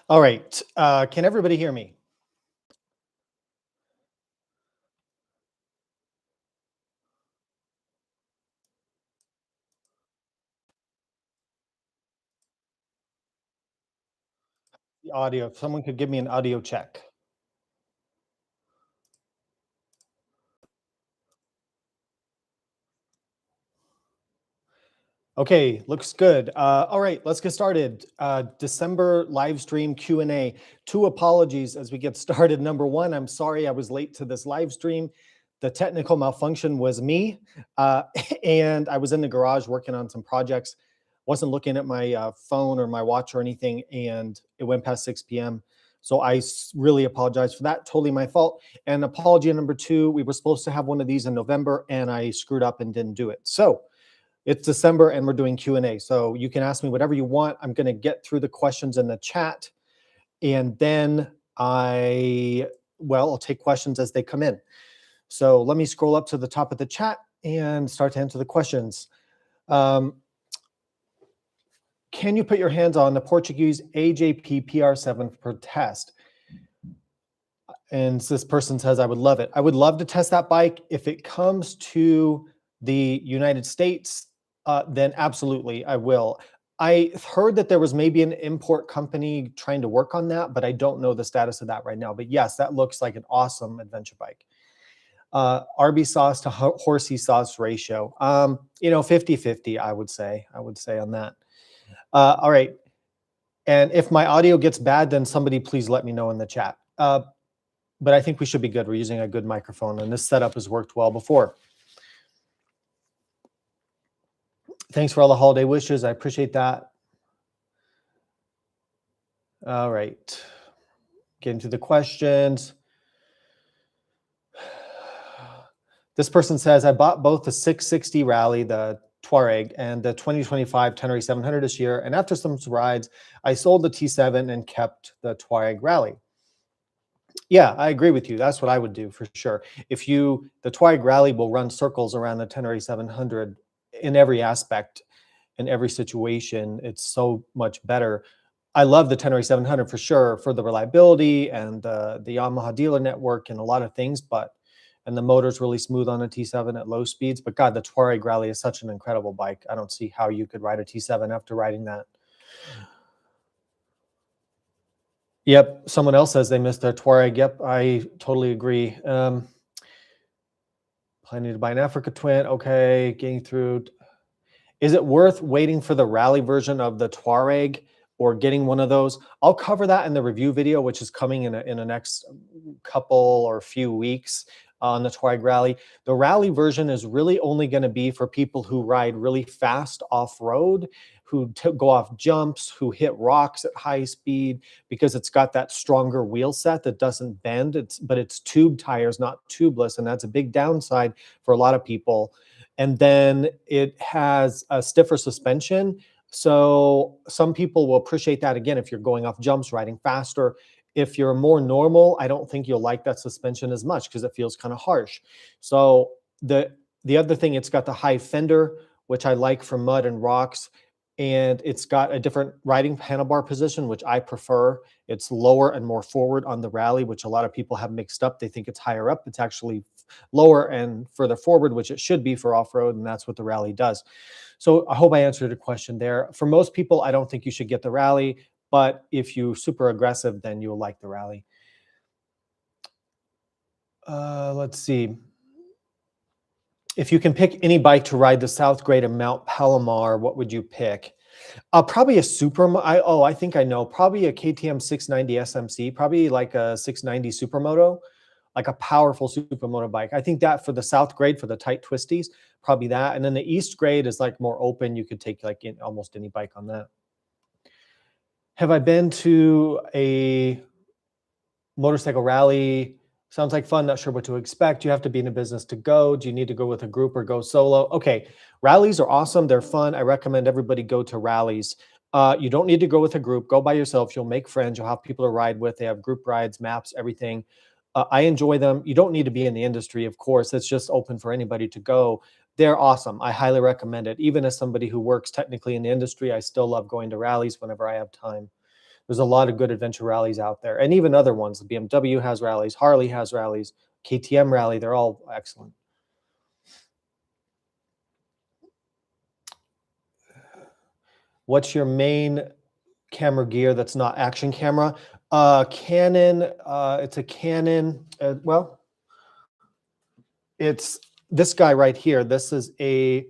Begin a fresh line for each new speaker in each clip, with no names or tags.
All right. Can everybody hear me? The audio. If someone could give me an audio check. Okay, looks good. All right, let's get started. December live stream Q&A. 2 apologies as we get started. Number 1, I'm sorry I was late to this live stream. The technical malfunction was me, and I was in the garage working on some projects. Wasn't looking at my phone or my watch or anything, and it went past 6 p.m. So I really apologize for that. Totally my fault. And apology number 2, we were supposed to have one of these in November, and I screwed up and didn't do it. So it's December and we're doing Q&A. So you can ask me whatever you want. I'm going to get through the questions in the chat, and then I'll take questions as they come in. So let me scroll up to the top of the chat and start to answer the questions. Can you put your hands on the Portuguese AJP PR7 for test? And this person says, I would love it. I would love to test that bike. If it comes to the United States, then absolutely I will. I heard that there was maybe an import company trying to work on that, but I don't know the status of that right now. But yes, that looks like an awesome adventure bike. Arby sauce to horsey sauce ratio. 50-50, I would say on that. All right. And if my audio gets bad, then somebody please let me know in the chat. But I think we should be good. We're using a good microphone, and this setup has worked well before. Thanks for all the holiday wishes. I appreciate that. All right. Getting to the questions. This person says, I bought both the 660 Rally, the Touareg, and the 2025 Tenere 700 this year. And after some rides, I sold the T7 and kept the Touareg Rally. Yeah, I agree with you. That's what I would do for sure. The Touareg Rally will run circles around the Tenere 700 in every aspect, in every situation. It's so much better. I love the Tenere 700 for sure, for the reliability and the Yamaha dealer network and a lot of things, and the motor's really smooth on a T7 at low speeds. But God, the Touareg Rally is such an incredible bike. I don't see how you could ride a T7 after riding that. Yep, someone else says they missed their Touareg. Yep, I totally agree. Planning to buy an Africa Twin. Okay, getting through. Is it worth waiting for the Rally version of the Touareg or getting one of those? I'll cover that in the review video, which is coming in the next couple or few weeks on the Touareg Rally. The Rally version is really only going to be for people who ride really fast off-road, who go off jumps, who hit rocks at high speed, because it's got that stronger wheel set that doesn't bend. But it's tube tires, not tubeless, and that's a big downside for a lot of people. And then it has a stiffer suspension. So some people will appreciate that, again, if you're going off jumps, riding faster. If you're more normal, I don't think you'll like that suspension as much because it feels kind of harsh. So the other thing, it's got the high fender, which I like for mud and rocks. And it's got a different riding handlebar position, which I prefer. It's lower and more forward on the Rally, which a lot of people have mixed up. They think it's higher up. It's actually lower and further forward, which it should be for off-road, and that's what the Rally does. So I hope I answered the question there. For most people, I don't think you should get the Rally, but if you're super aggressive, then you'll like the Rally. Let's see. If you can pick any bike to ride the South Grade and Mount Palomar, what would you pick? Probably a I think I know. Probably a KTM 690 SMC, probably like a 690 Supermoto, like a powerful Supermoto bike. I think that for the South Grade, for the tight twisties, probably that. And then the East Grade is like more open. You could take like almost any bike on that. Have I been to a motorcycle rally? Sounds like fun. Not sure what to expect. You have to be in a business to go. Do you need to go with a group or go solo? Okay. Rallies are awesome. They're fun. I recommend everybody go to rallies. You don't need to go with a group. Go by yourself. You'll make friends. You'll have people to ride with. They have group rides, maps, everything. I enjoy them. You don't need to be in the industry, of course. It's just open for anybody to go. They're awesome. I highly recommend it. Even as somebody who works technically in the industry, I still love going to rallies whenever I have time. There's a lot of good adventure rallies out there, and even other ones. The BMW has rallies, Harley has rallies, KTM rally. They're all excellent. What's your main camera gear that's not action camera? Canon. It's a Canon. Well, it's this guy right here. This is a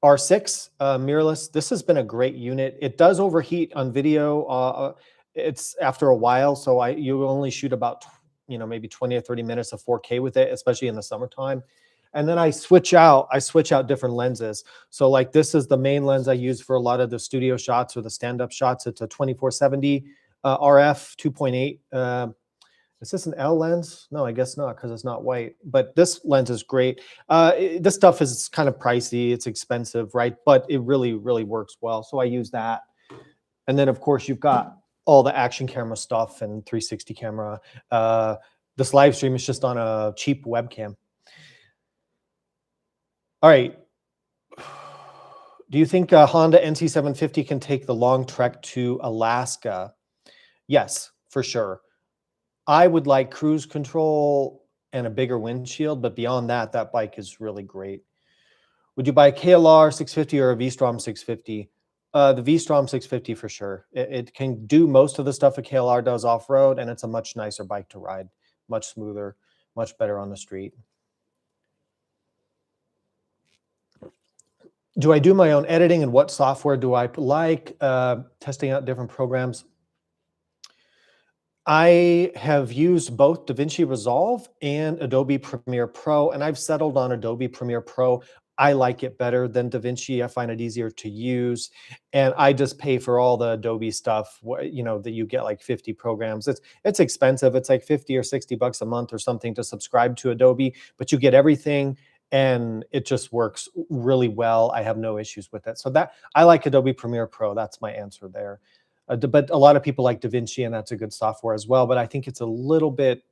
R6 mirrorless. This has been a great unit. It does overheat on video. It's after a while, so you only shoot about maybe 20 or 30 minutes of 4K with it, especially in the summertime. And then I switch out different lenses. So like this is the main lens I use for a lot of the studio shots or the stand-up shots. It's a 2470 RF 2.8. Is this an L lens? No, I guess not, because it's not white. But this lens is great. This stuff is kind of pricey. It's expensive, right? But it really, really works well. So I use that. And then, of course, you've got all the action camera stuff and 360 camera. This LiveStream is just on a cheap webcam. All right. Do you think a Honda NC750 can take the long trek to Alaska? Yes, for sure. I would like cruise control and a bigger windshield, but beyond that, that bike is really great. Would you buy a KLR 650 or a V-Strom 650? The V-Strom 650 for sure. It can do most of the stuff a KLR does off-road, and it's a much nicer bike to ride, much smoother, much better on the street. Do I do my own editing, and what software do I like? Testing out different programs. I have used both DaVinci Resolve and Adobe Premiere Pro, and I've settled on Adobe Premiere Pro. I like it better than DaVinci. I find it easier to use, and I just pay for all the Adobe stuff, that you get like 50 programs. It's expensive. It's like 50 or 60 bucks a month or something to subscribe to Adobe, but you get everything, and it just works really well. I have no issues with it. So that I like Adobe Premiere Pro. That's my answer there. But a lot of people like DaVinci, and that's a good software as well. But I think it's a little bit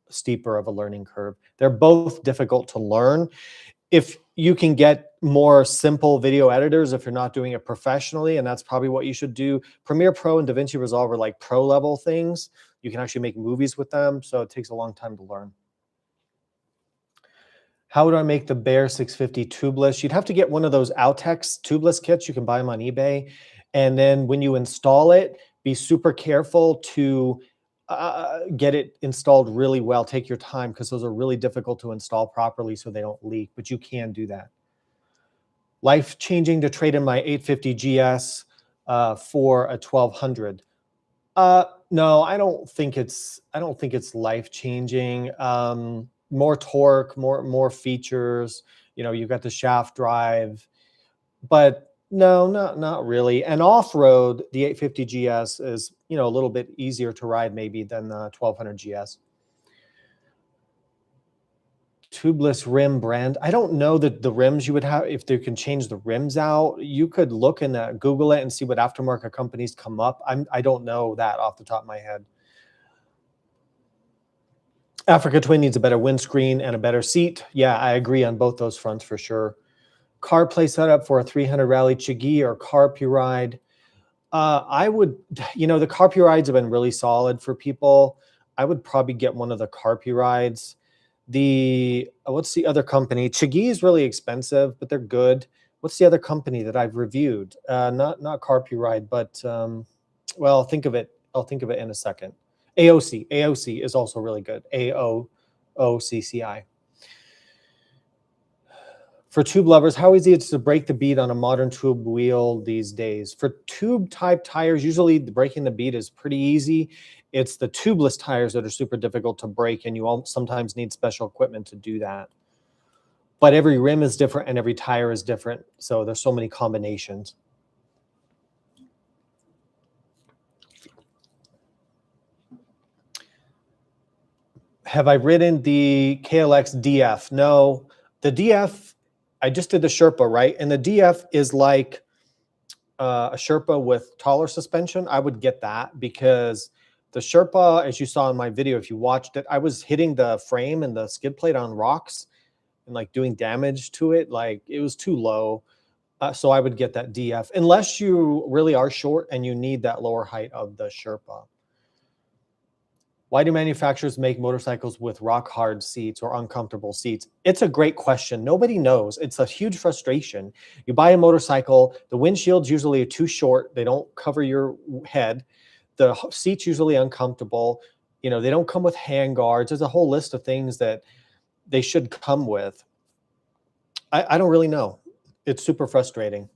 steeper of a learning curve. They're both difficult to learn. If you can get more simple video editors, if you're not doing it professionally, and that's probably what you should do. Premiere Pro and DaVinci Resolve are like pro level things. You can actually make movies with them. So it takes a long time to learn. How would I make the Bear 650 tubeless? You'd have to get one of those Altex tubeless kits. You can buy them on eBay. And then when you install it, be super careful to get it installed really well. Take your time, because those are really difficult to install properly so they don't leak, but you can do that. Life-changing to trade in my 850 GS for a 1200. No, I don't think it's life-changing. More torque, more features. You've got the shaft drive, but no, not really. And off-road, the 850 GS is, a little bit easier to ride maybe than the 1200 GS. Tubeless rim brand. I don't know that the rims you would have, if they can change the rims out. You could look and Google it and see what aftermarket companies come up. I don't know that off the top of my head. Africa Twin needs a better windscreen and a better seat. Yeah, I agree on both those fronts for sure. CarPlay setup for a 300 Rally Chigi or Carp ride. I would, the Carp rides have been really solid for people. I would probably get one of the Carp rides. What's the other company? Chigi is really expensive, but they're good. What's the other company that I've reviewed? Not Carp ride, but well, I'll think of it in a second. AOC is also really good. AOCCI. For tube lovers, how easy it is to break the bead on a modern tube wheel these days? For tube type tires, usually breaking the bead is pretty easy. It's the tubeless tires that are super difficult to break, and you sometimes need special equipment to do that. But every rim is different and every tire is different, so there's so many combinations. Have I ridden the KLX DF? No, the DF, I just did the Sherpa, right? And the DF is like a Sherpa with taller suspension. I would get that because The Sherpa, as you saw in my video, if you watched it, I was hitting the frame and the skid plate on rocks and like doing damage to it. Like it was too low. So I would get that DF unless you really are short and you need that lower height of the Sherpa. Why do manufacturers make motorcycles with rock hard seats or uncomfortable seats? It's a great question. Nobody knows. It's a huge frustration. You buy a motorcycle, the windshields usually are too short. They don't cover your head. The seat's usually uncomfortable. You know, they don't come with hand guards. There's a whole list of things that they should come with. I don't really know. It's super frustrating.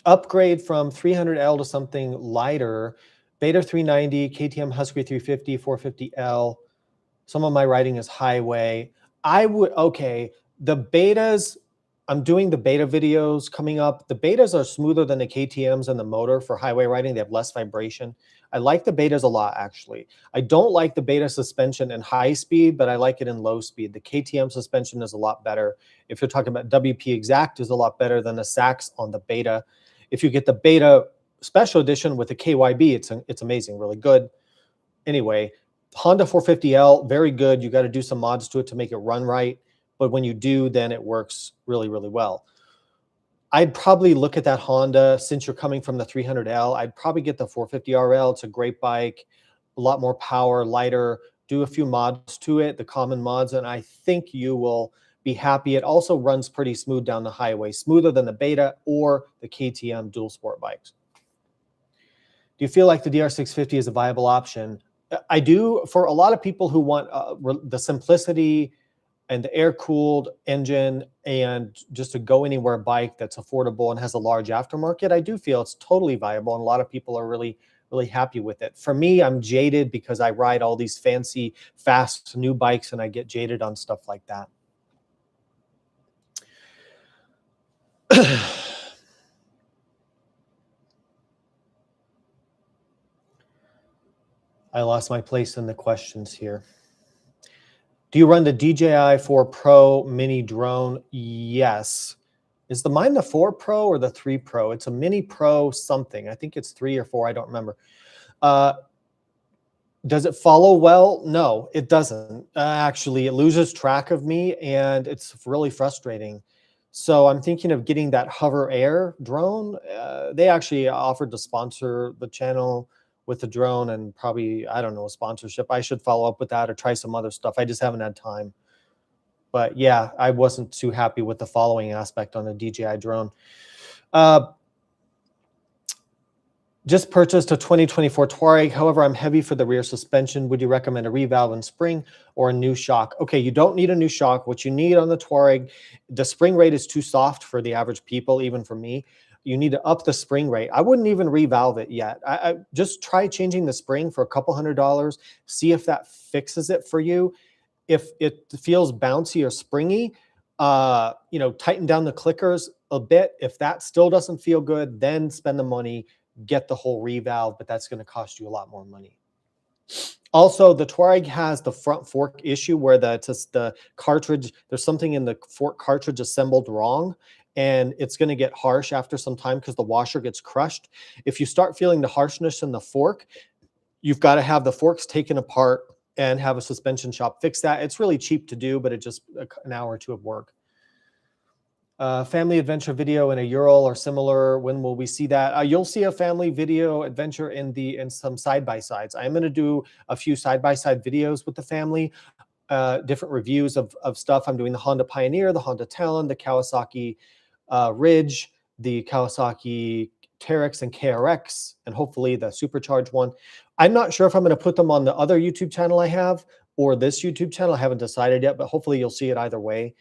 Upgrade from 300L to something lighter. Beta 390, KTM Husky 350, 450L. Some of my riding is highway. Okay, the betas, I'm doing the beta videos coming up. The betas are smoother than the KTMs and the motor for highway riding. They have less vibration. I like the betas a lot, actually. I don't like the beta suspension in high speed, but I like it in low speed. The KTM suspension is a lot better. If you're talking about WP Exact, is a lot better than the Sachs on the beta. If you get the beta special edition with the KYB, it's amazing, really good. Anyway, Honda 450L, very good. You got to do some mods to it to make it run right. But when you do, then it works really, really well. I'd probably look at that Honda, since you're coming from the 300L, I'd probably get the 450RL. It's a great bike, a lot more power, lighter, do a few mods to it, the common mods, and I think you will be happy. It also runs pretty smooth down the highway, smoother than the Beta or the KTM dual sport bikes. Do you feel like the DR650 is a viable option? I do. For a lot of people who want the simplicity and the air-cooled engine and just a go-anywhere bike that's affordable and has a large aftermarket, I do feel it's totally viable, and a lot of people are really, really happy with it. For me, I'm jaded because I ride all these fancy, fast, new bikes, and I get jaded on stuff like that. I lost my place in the questions here. Do you run the DJI 4 Pro mini drone? Yes. Is mine the 4 Pro or the 3 Pro? It's a mini Pro something. I think it's 3 or 4. I don't remember. Does it follow well? No, it doesn't. Actually, it loses track of me, and it's really frustrating. So I'm thinking of getting that Hover Air drone. They actually offered to sponsor the channel with the drone, and probably, I don't know, a sponsorship. I should follow up with that or try some other stuff. I just haven't had time. But yeah, I wasn't too happy with the following aspect on the DJI drone. Just purchased a 2024 Touareg. However, I'm heavy for the rear suspension. Would you recommend a revalve and spring or a new shock? Okay, you don't need a new shock. What you need on the Touareg, the spring rate is too soft for the average people, even for me. You need to up the spring rate. I wouldn't even revalve it yet. I just try changing the spring for a couple $100. See if that fixes it for you. If it feels bouncy or springy, you know, tighten down the clickers a bit. If that still doesn't feel good, then spend the money, get the whole revalve, but that's going to cost you a lot more money. Also, the Touareg has the front fork issue where the cartridge, there's something in the fork cartridge assembled wrong, and it's going to get harsh after some time because the washer gets crushed. If you start feeling the harshness in the fork, you've got to have the forks taken apart and have a suspension shop fix that. It's really cheap to do, but it just an hour or two of work. Family adventure video in a Ural or similar. When will we see that? You'll see a family video adventure in some side-by-sides. I'm going to do a few side-by-side videos with the family, different reviews of stuff. I'm doing the Honda Pioneer, the Honda Talon, the Kawasaki Ridge, the Kawasaki Teryx and KRX, and hopefully the supercharged one. I'm not sure if I'm going to put them on the other YouTube channel I have or this YouTube channel. I haven't decided yet, but hopefully you'll see it either way.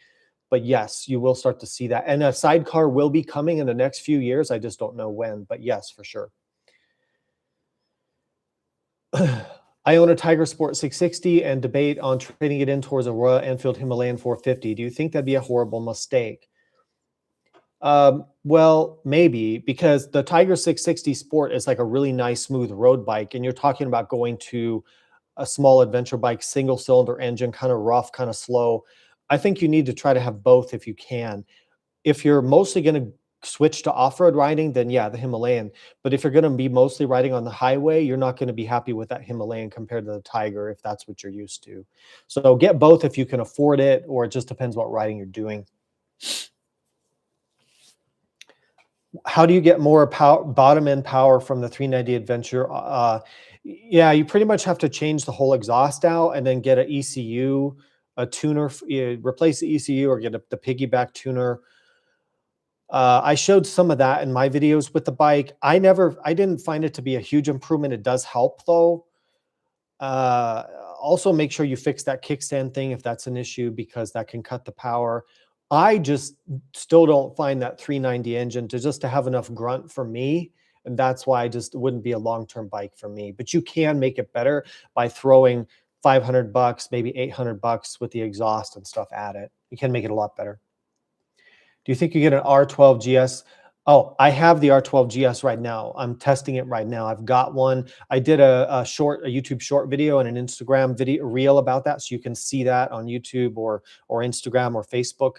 But yes, you will start to see that. And a sidecar will be coming in the next few years. I just don't know when, but yes, for sure. I own a Tiger Sport 660 and debate on trading it in towards a Royal Enfield Himalayan 450. Do you think that'd be a horrible mistake? Well, maybe, because the Tiger 660 Sport is like a really nice, smooth road bike. And you're talking about going to a small adventure bike, single cylinder engine, kind of rough, kind of slow. I think you need to try to have both if you can. If you're mostly going to switch to off-road riding, then yeah, the Himalayan. But if you're going to be mostly riding on the highway, you're not going to be happy with that Himalayan compared to the Tiger if that's what you're used to. So get both if you can afford it, or it just depends what riding you're doing. How do you get more bottom end power from the 390 Adventure? Yeah, you pretty much have to change the whole exhaust out and then get an ECU, a tuner, replace the ECU or get the piggyback tuner. I showed some of that in my videos with the bike. I didn't find it to be a huge improvement. It does help though. Also make sure you fix that kickstand thing if that's an issue, because that can cut the power. I just still don't find that 390 engine to have enough grunt for me. And that's why it wouldn't be a long-term bike for me. But you can make it better by throwing $500, maybe $800 with the exhaust and stuff at it. You can make it a lot better. Do you think you get an R12 GS? Oh, I have the R12 GS right now. I'm testing it right now. I've got one. I did a YouTube short video and an Instagram video reel about that. So you can see that on YouTube or Instagram or Facebook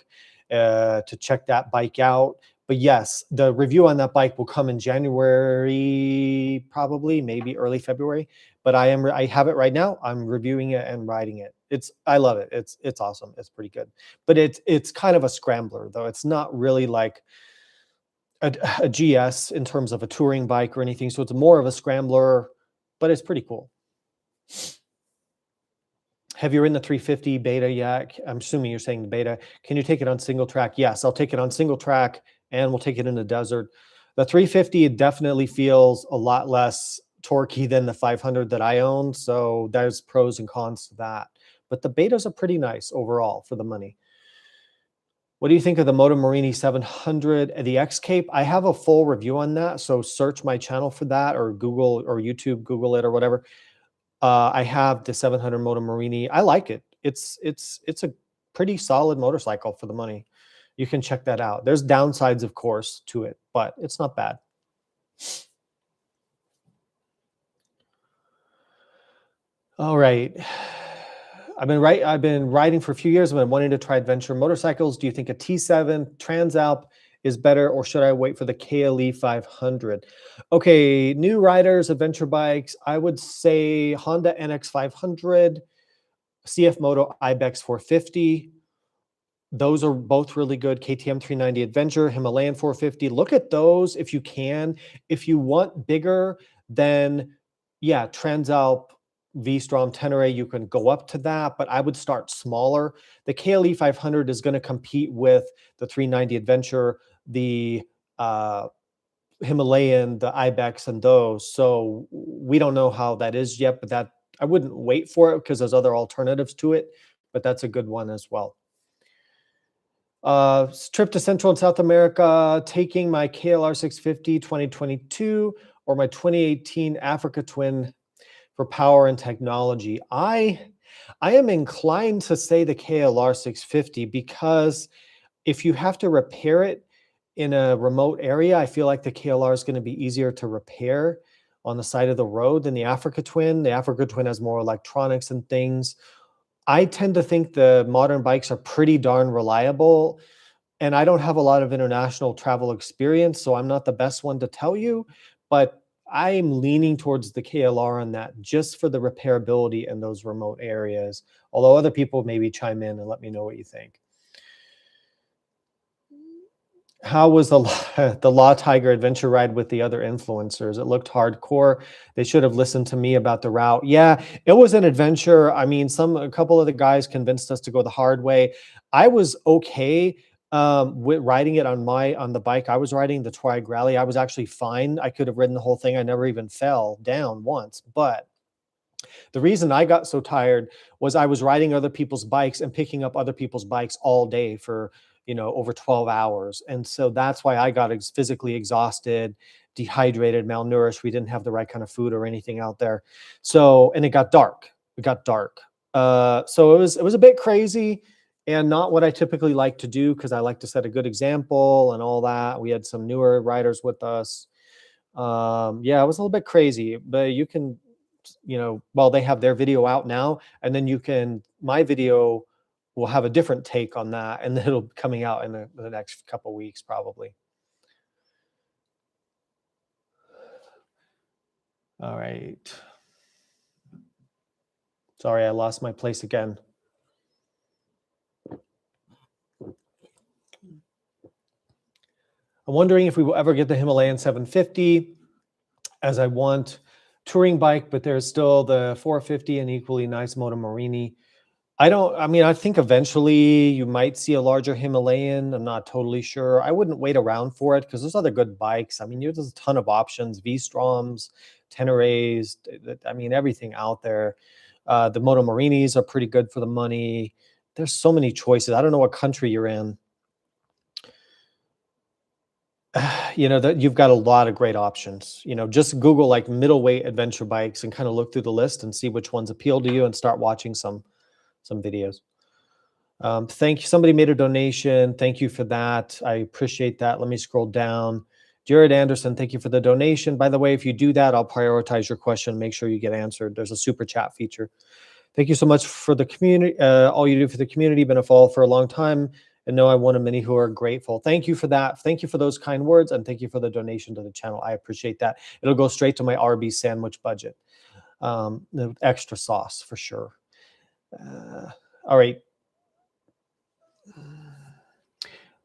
to check that bike out. But yes, the review on that bike will come in January, probably, maybe early February. But I have it right now. I'm reviewing it and riding it. I love it. It's awesome. It's pretty good. But it's kind of a scrambler though. It's not really like a GS in terms of a touring bike or anything. So it's more of a scrambler, but it's pretty cool. Have you ridden the 350 beta yet? I'm assuming you're saying the beta. Can you take it on single track? Yes, I'll take it on single track and we'll take it in the desert. The 350 definitely feels a lot less torquey than the 500 that I own. So there's pros and cons to that. But the betas are pretty nice overall for the money. What do you think of the Moto Morini 700, the X Cape? I have a full review on that, so search my channel for that, or Google or YouTube, Google it or whatever. I have the 700 Moto Morini. I like it. It's a pretty solid motorcycle for the money. You can check that out. There's downsides, of course, to it, but it's not bad. All right. I've been riding for a few years. I've been wanting to try adventure motorcycles. Do you think a T7 Transalp is better, or should I wait for the KLE 500? Okay, new riders, adventure bikes. I would say Honda NX 500, CF Moto Ibex 450. Those are both really good. KTM 390 Adventure, Himalayan 450. Look at those if you can. If you want bigger, then yeah, Transalp, V-Strom, Tenere, you can go up to that, but I would start smaller. The KLE 500 is going to compete with the 390 Adventure, the Himalayan, the Ibex, and those. So we don't know how that is yet, but that I wouldn't wait for it because there's other alternatives to it, but that's a good one as well. Trip to Central and South America, taking my KLR 650 2022 or my 2018 Africa Twin for power and technology. I am inclined to say the KLR 650 because if you have to repair it in a remote area, I feel like the KLR is going to be easier to repair on the side of the road than the Africa Twin. The Africa Twin has more electronics and things. I tend to think the modern bikes are pretty darn reliable, and I don't have a lot of international travel experience, so I'm not the best one to tell you, but I'm leaning towards the KLR on that just for the repairability in those remote areas, although other people maybe chime in and let me know what you think. How was the Law Tiger adventure ride with the other influencers? It looked hardcore. They should have listened to me about the route. Yeah, it was an adventure. I mean, a couple of the guys convinced us to go the hard way. I was okay with riding it on the bike. I was riding the Touareg Rally. I was actually fine. I could have ridden the whole thing. I never even fell down once. But the reason I got so tired was I was riding other people's bikes and picking up other people's bikes all day for over 12 hours. And so that's why I got physically exhausted, dehydrated, malnourished. We didn't have the right kind of food or anything out there. So, and it got dark. So it was a bit crazy and not what I typically like to do, because I like to set a good example and all that. We had some newer riders with us. Yeah, it was a little bit crazy, but you can, well, they have their video out now, and then my video will have a different take on that, and it'll be coming out in the next couple of weeks probably. All right. Sorry, I lost my place again. I'm wondering if we will ever get the Himalayan 750, as I want touring bike, but there's still the 450 and equally nice Moto Morini. I think eventually you might see a larger Himalayan. I'm not totally sure. I wouldn't wait around for it because there's other good bikes. I mean, there's a ton of options, V-Stroms, Teneres, everything out there. The Moto Morinis are pretty good for the money. There's so many choices. I don't know what country you're in. That you've got a lot of great options. Just Google like middleweight adventure bikes and kind of look through the list and see which ones appeal to you and start watching some videos. Thank you. Somebody made a donation. Thank you for that. I appreciate that. Let me scroll down. Jared Anderson, thank you for the donation. By the way, if you do that, I'll prioritize your question, make sure you get answered. There's a super chat feature. Thank you so much for the community. All you do for the community. Been a follower for a long time, and know I one of many who are grateful. Thank you for that. Thank you for those kind words, and thank you for the donation to the channel. I appreciate that. It'll go straight to my Arby sandwich budget. The extra sauce for sure. All right.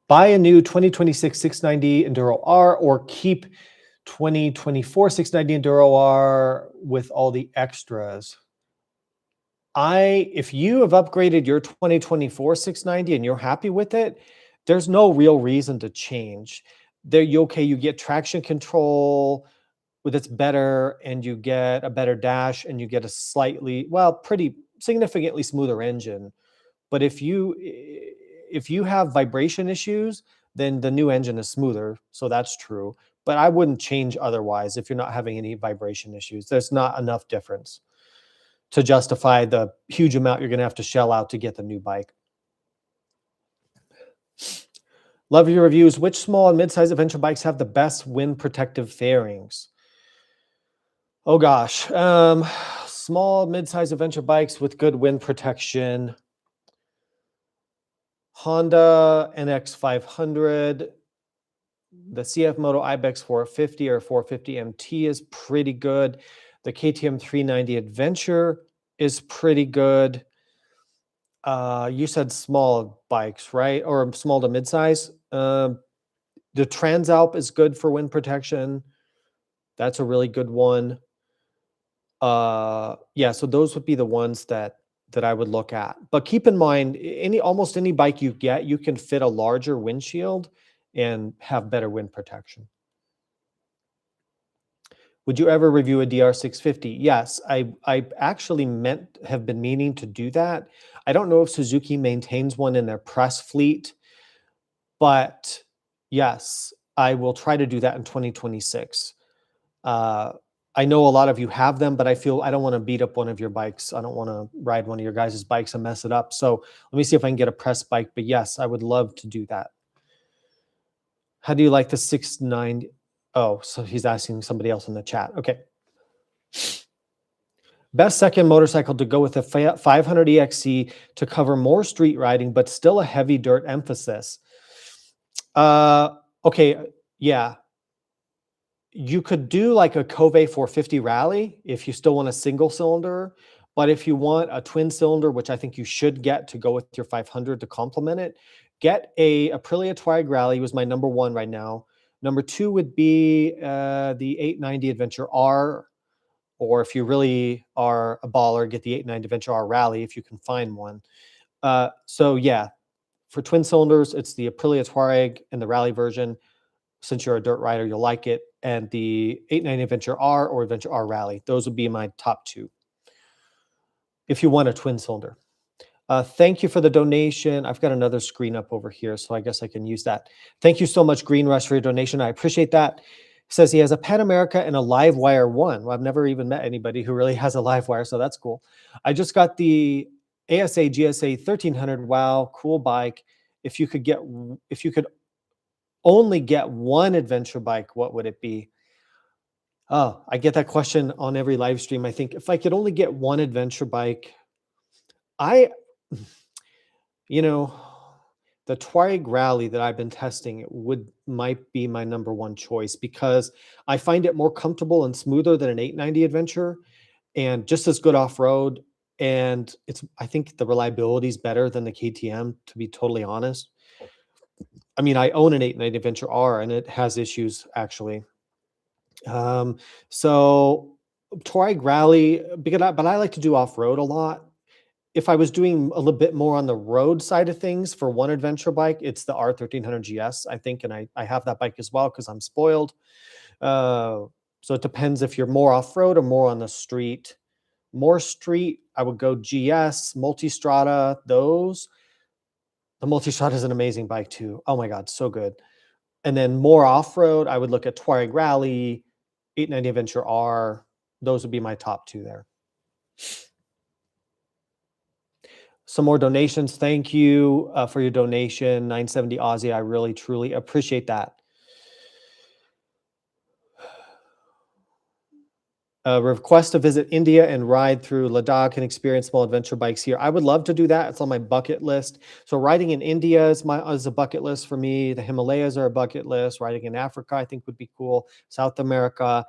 Buy a new 2026 690 Enduro R or keep 2024 690 Enduro R with all the extras. If you have upgraded your 2024 690 and you're happy with it, there's no real reason to change. You get traction control with it's better, and you get a better dash, and you get a pretty significantly smoother engine. But if you have vibration issues, then the new engine is smoother. So that's true. But I wouldn't change otherwise if you're not having any vibration issues. There's not enough difference to justify the huge amount you're going to have to shell out to get the new bike. Love your reviews. Which small and mid-size adventure bikes have the best wind protective fairings? Oh gosh. Small, mid-size adventure bikes with good wind protection. Honda NX 500, the CF Moto Ibex 450 or 450 MT is pretty good. The KTM 390 Adventure is pretty good. You said small bikes, right? Or small to mid-size. The Transalp is good for wind protection. That's a really good one. So those would be the ones that I would look at. But keep in mind, almost any bike you get, you can fit a larger windshield and have better wind protection. Would you ever review a DR650? Yes, I actually have been meaning to do that. I don't know if Suzuki maintains one in their press fleet, but yes, I will try to do that in 2026. I know a lot of you have them, but I don't want to beat up one of your bikes. I don't want to ride one of your guys' bikes and mess it up. So let me see if I can get a press bike. But yes, I would love to do that. How do you like the 690? Oh, so he's asking somebody else in the chat. Okay. Best second motorcycle to go with the 500 EXC to cover more street riding, but still a heavy dirt emphasis. Okay. Yeah. You could do like a Cove 450 Rally if you still want a single cylinder, but if you want a twin cylinder, which I think you should get to go with your 500 to complement it, get a Aprilia Touareg Rally was my number one right now. Number two would be the 890 Adventure R, or if you really are a baller, get the 890 Adventure R Rally if you can find one. So yeah, for twin cylinders, it's the Aprilia Touareg and the Rally version. Since you're a dirt rider, you'll like it. And the 890 Adventure R or Adventure R Rally. Those would be my top two if you want a twin cylinder. Thank you for the donation. I've got another screen up over here, so I guess I can use that. Thank you so much, Green Rush, for your donation. I appreciate that. He says he has a Pan America and a Livewire 1. Well, I've never even met anybody who really has a Livewire, so that's cool. I just got the ASA GSA 1300. Wow, cool bike. If you could only get one adventure bike, what would it be? Oh, I get that question on every live stream. I think if I could only get one adventure bike, there's the Touareg Rally that I've been testing might be my number one choice because I find it more comfortable and smoother than an 890 Adventure and just as good off-road. And I think the reliability is better than the KTM, to be totally honest. I mean, I own an 890 Adventure R and it has issues actually. So Touareg Rally, but I like to do off-road a lot. If I was doing a little bit more on the road side of things for one adventure bike, it's the R1300 GS, I think, and I have that bike as well because I'm spoiled. So it depends if you're more off-road or more on the street. More street, I would go GS, Multistrada, those. The Multistrada is an amazing bike too. Oh my God, so good. And then more off-road, I would look at Touareg Rally, 890 Adventure R. Those would be my top two there. Some more donations. Thank you for your donation. 970 Aussie. I really, truly appreciate that. Request to visit India and ride through Ladakh and experience small adventure bikes here. I would love to do that. It's on my bucket list. So riding in India is a bucket list for me. The Himalayas are a bucket list. Riding in Africa, I think would be cool. South America.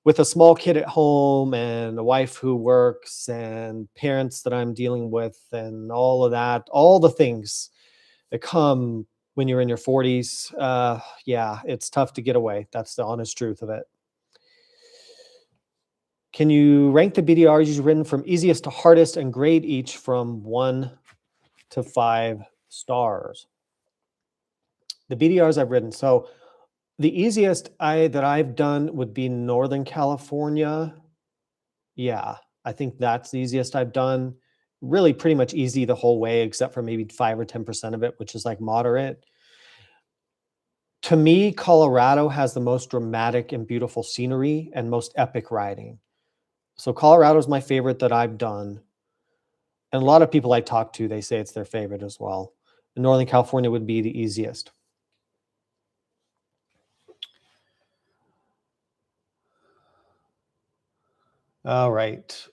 With a small kid at home and a wife who works and parents that I'm dealing with and all of that, all the things that come when you're in your 40s. Yeah, it's tough to get away. That's the honest truth of it. Can you rank the BDRs you've ridden from easiest to hardest and grade each from 1 to 5 stars? The BDRs I've ridden. So the easiest that I've done would be Northern California. Yeah, I think that's the easiest I've done. Really pretty much easy the whole way, except for maybe 5 or 10% of it, which is like moderate. To me, Colorado has the most dramatic and beautiful scenery and most epic riding. So Colorado is my favorite that I've done. And a lot of people I talk to, they say it's their favorite as well. And Northern California would be the easiest. All right.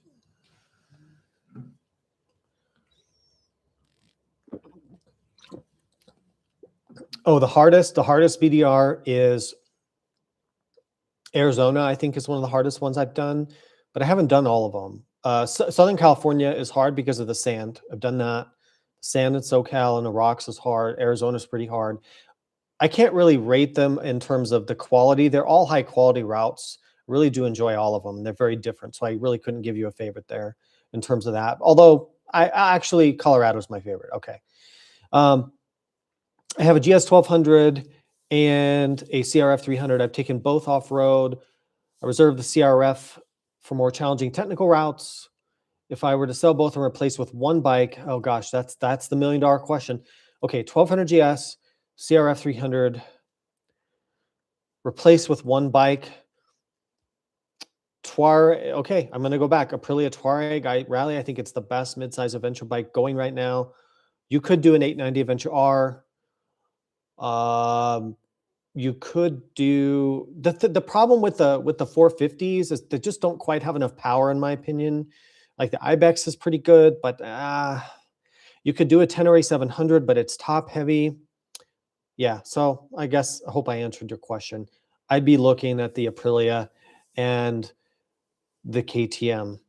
Oh, the hardest BDR is Arizona, I think is one of the hardest ones I've done, but I haven't done all of them. Southern California is hard because of the sand. I've done that. Sand in SoCal and the rocks is hard. Arizona's pretty hard. I can't really rate them in terms of the quality. They're all high quality routes. Really do enjoy all of them. They're very different. So I really couldn't give you a favorite there in terms of that. Although I actually, Colorado's my favorite. Okay. I have a GS 1200 and a CRF 300. I've taken both off-road. I reserve the CRF for more challenging technical routes. If I were to sell both and replace with one bike, oh gosh, that's the $1 million question. Okay, 1200 GS, CRF 300, replace with one bike. Okay, I'm going to go back. Aprilia Touareg Rally, I think it's the best midsize adventure bike going right now. You could do an 890 Adventure R. You could do the problem with the 450s is they just don't quite have enough power, in my opinion. Like the Ibex is pretty good, but you could do a 10RA 700, but it's top heavy. Yeah, so I hope I answered your question. I'd be looking at the Aprilia and the KTM.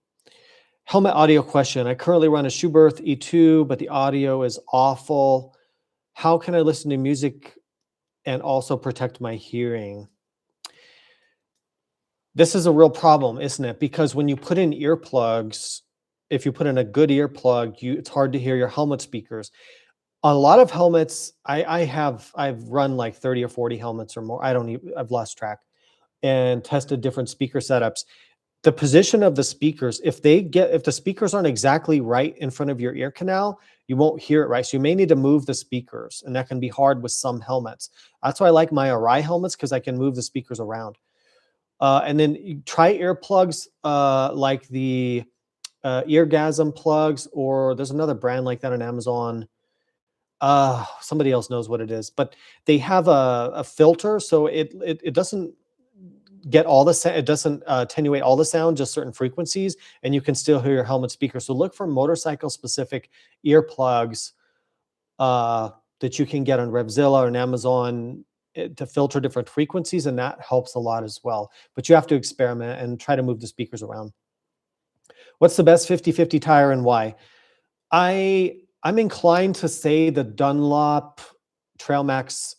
Helmet audio question. I currently run a Schuberth E2, but the audio is awful. How can I listen to music and also protect my hearing? This is a real problem, isn't it? Because when you put in earplugs, if you put in a good earplug, it's hard to hear your helmet speakers. On a lot of helmets, I've run like 30 or 40 helmets or more. I've lost track and tested different speaker setups. The position of the speakers, if the speakers aren't exactly right in front of your ear canal, you won't hear it right. So you may need to move the speakers, and that can be hard with some helmets. That's why I like my Arby helmets, because I can move the speakers around. And then you try earplugs like the Eargasm plugs, or there's another brand like that on Amazon. Somebody else knows what it is, but they have a filter, so it doesn't get all the sound. It doesn't attenuate all the sound, just certain frequencies, and you can still hear your helmet speaker. So look for motorcycle specific earplugs that you can get on Revzilla or on Amazon to filter different frequencies, and that helps a lot as well. But you have to experiment and try to move the speakers around. What's the best 50/50 tire and why? I'm inclined to say the Dunlop Trailmax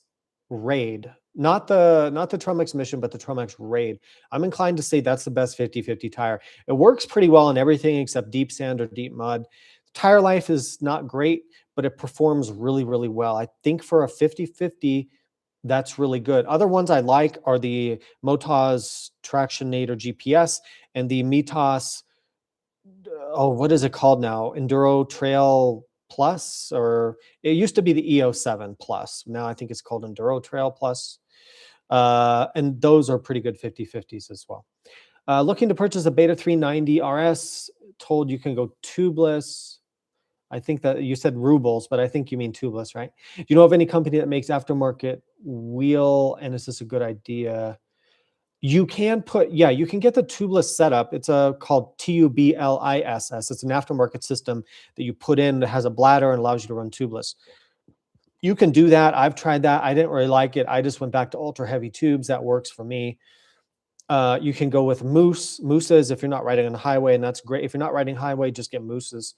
Raid, not the Trailmax Mission, but the Trailmax Raid. I'm inclined to say that's the best 50/50 tire. It works pretty well on everything except deep sand or deep mud. Tire life is not great, but it performs really, really well. I think for a 50/50, that's really good. Other ones I like are the Motos Tractionator GPS and the Mitas, oh, what is it called now? Enduro Trail Plus, or it used to be the EO7 Plus. Now I think it's called Enduro Trail Plus. And those are pretty good 50/50s as well. Looking to purchase a Beta 390 RS, told you can go tubeless. I think that you said rubles, but I think you mean tubeless, right? Do you know of any company that makes aftermarket wheel? And is this a good idea? You can put, yeah, you can get the tubeless setup. It's called TUBLISS. It's an aftermarket system that you put in that has a bladder and allows you to run tubeless. You can do that. I've tried that. I didn't really like it. I just went back to ultra heavy tubes. That works for me. You can go with mooses if you're not riding on the highway, and that's great. If you're not riding highway, just get mooses.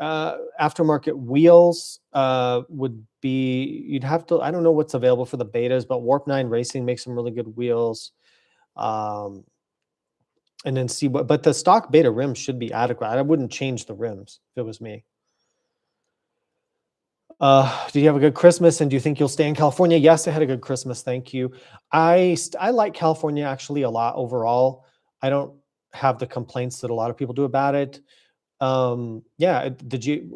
Aftermarket wheels would be, you'd have to, I don't know what's available for the betas, but Warp 9 Racing makes some really good wheels. And then see what, but the stock beta rims should be adequate. I wouldn't change the rims if it was me. Do you have a good Christmas, and do you think you'll stay in California? Yes, I had a good Christmas. Thank you. I like California actually a lot overall. I don't have the complaints that a lot of people do about it. Yeah,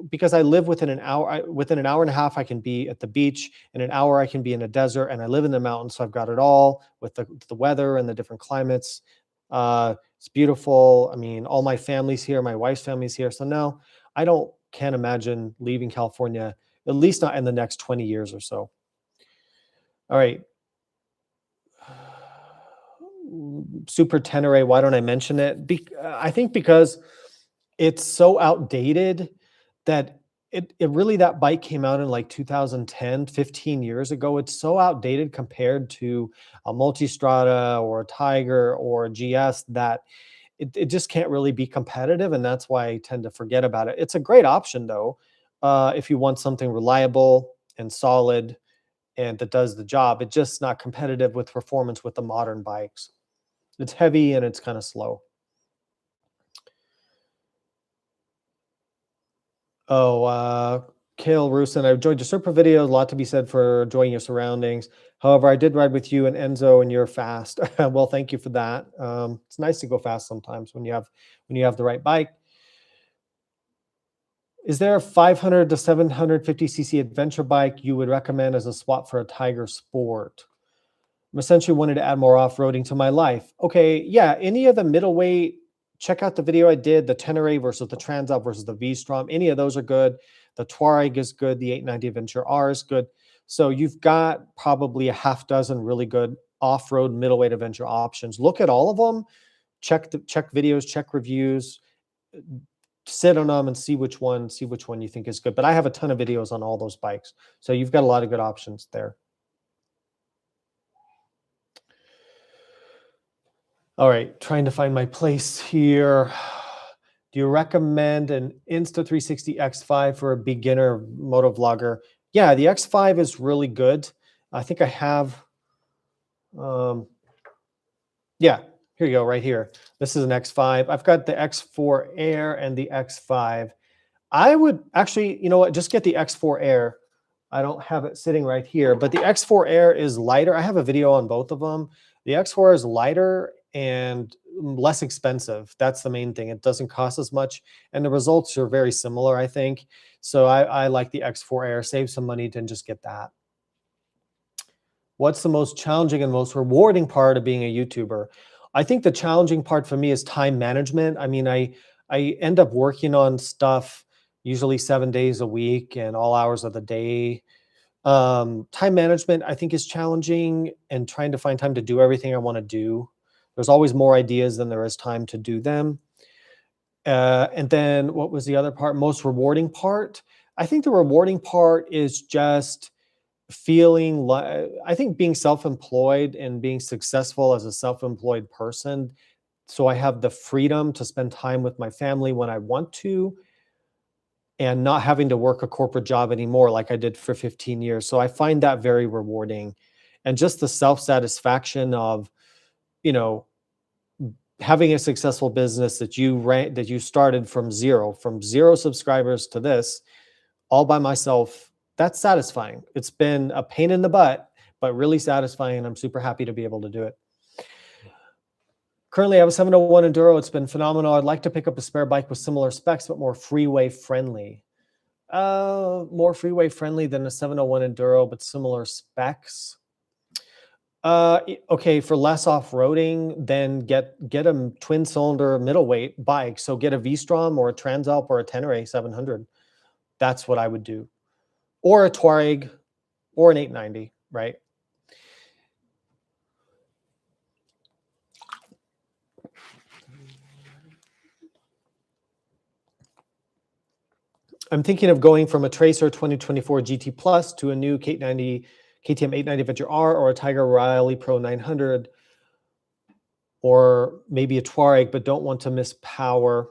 because I live within an hour, within an hour and a half, I can be at the beach. In an hour, I can be in a desert, and I live in the mountains. So I've got it all with the weather and the different climates. It's beautiful. I mean, all my family's here. My wife's family's here. So no, can't imagine leaving California, at least not in the next 20 years or so. All right. Super Tenere, why don't I mention it? I think because it's so outdated that it really, that bike came out in like 2010, 15 years ago. It's so outdated compared to a Multistrada or a Tiger or a GS that it just can't really be competitive. And that's why I tend to forget about it. It's a great option though, if you want something reliable and solid and that does the job. It's just not competitive with performance with the modern bikes. It's heavy and it's kind of slow. Oh, Kale Rusin, I enjoyed your super video. A lot to be said for enjoying your surroundings. However, I did ride with you and Enzo, and you're fast. Well, thank you for that. It's nice to go fast sometimes when you have the right bike. Is there a 500 to 750cc adventure bike you would recommend as a swap for a Tiger Sport? I'm essentially wanted to add more off-roading to my life. Okay, yeah, any of the middleweight, check out the video I did, the Tenere versus the Transalp versus the V-Strom. Any of those are good. The Touareg is good. The 890 Adventure R is good. So you've got probably a half dozen really good off-road middleweight adventure options. Look at all of them. Check videos, check reviews, sit on them and see which one you think is good. But I have a ton of videos on all those bikes. So you've got a lot of good options there. All right, trying to find my place here. Do you recommend an Insta360 X5 for a beginner moto vlogger? Yeah, the X5 is really good. I think I have, yeah, here you go, right here. This is an X5. I've got the X4 Air and the X5. I would actually, you know what, just get the X4 Air. I don't have it sitting right here, but the X4 Air is lighter. I have a video on both of them. The X4 is lighter and less expensive. That's the main thing. It doesn't cost as much, and the results are very similar, I think. So I like the X4 Air. Save some money and just get that. What's the most challenging and most rewarding part of being a YouTuber? I think the challenging part for me is time management. I mean, I end up working on stuff usually 7 days a week and all hours of the day. Time management, I think, is challenging, and trying to find time to do everything I want to do. There's always more ideas than there is time to do them. And then what was the other part? Most rewarding part? I think the rewarding part is just feeling like, I think being self-employed and being successful as a self-employed person, so I have the freedom to spend time with my family when I want to, and not having to work a corporate job anymore like I did for 15 years. So I find that very rewarding. And just the self-satisfaction of, you know, having a successful business that you started from zero subscribers to this, all by myself, that's satisfying. It's been a pain in the butt, but really satisfying. And I'm super happy to be able to do it. Currently, I have a 701 Enduro. It's been phenomenal. I'd like to pick up a spare bike with similar specs, but more freeway friendly. More freeway friendly than a 701 Enduro, but similar specs. Okay, for less off-roading, then get a twin cylinder middleweight bike. So get a V-Strom or a Transalp or a Tenere 700. That's what I would do. Or a Touareg or an 890, right? I'm thinking of going from a Tracer 2024 GT Plus to a new KTM 890 Adventure R or a Tiger Rally Pro 900, or maybe a Touareg, but don't want to miss power.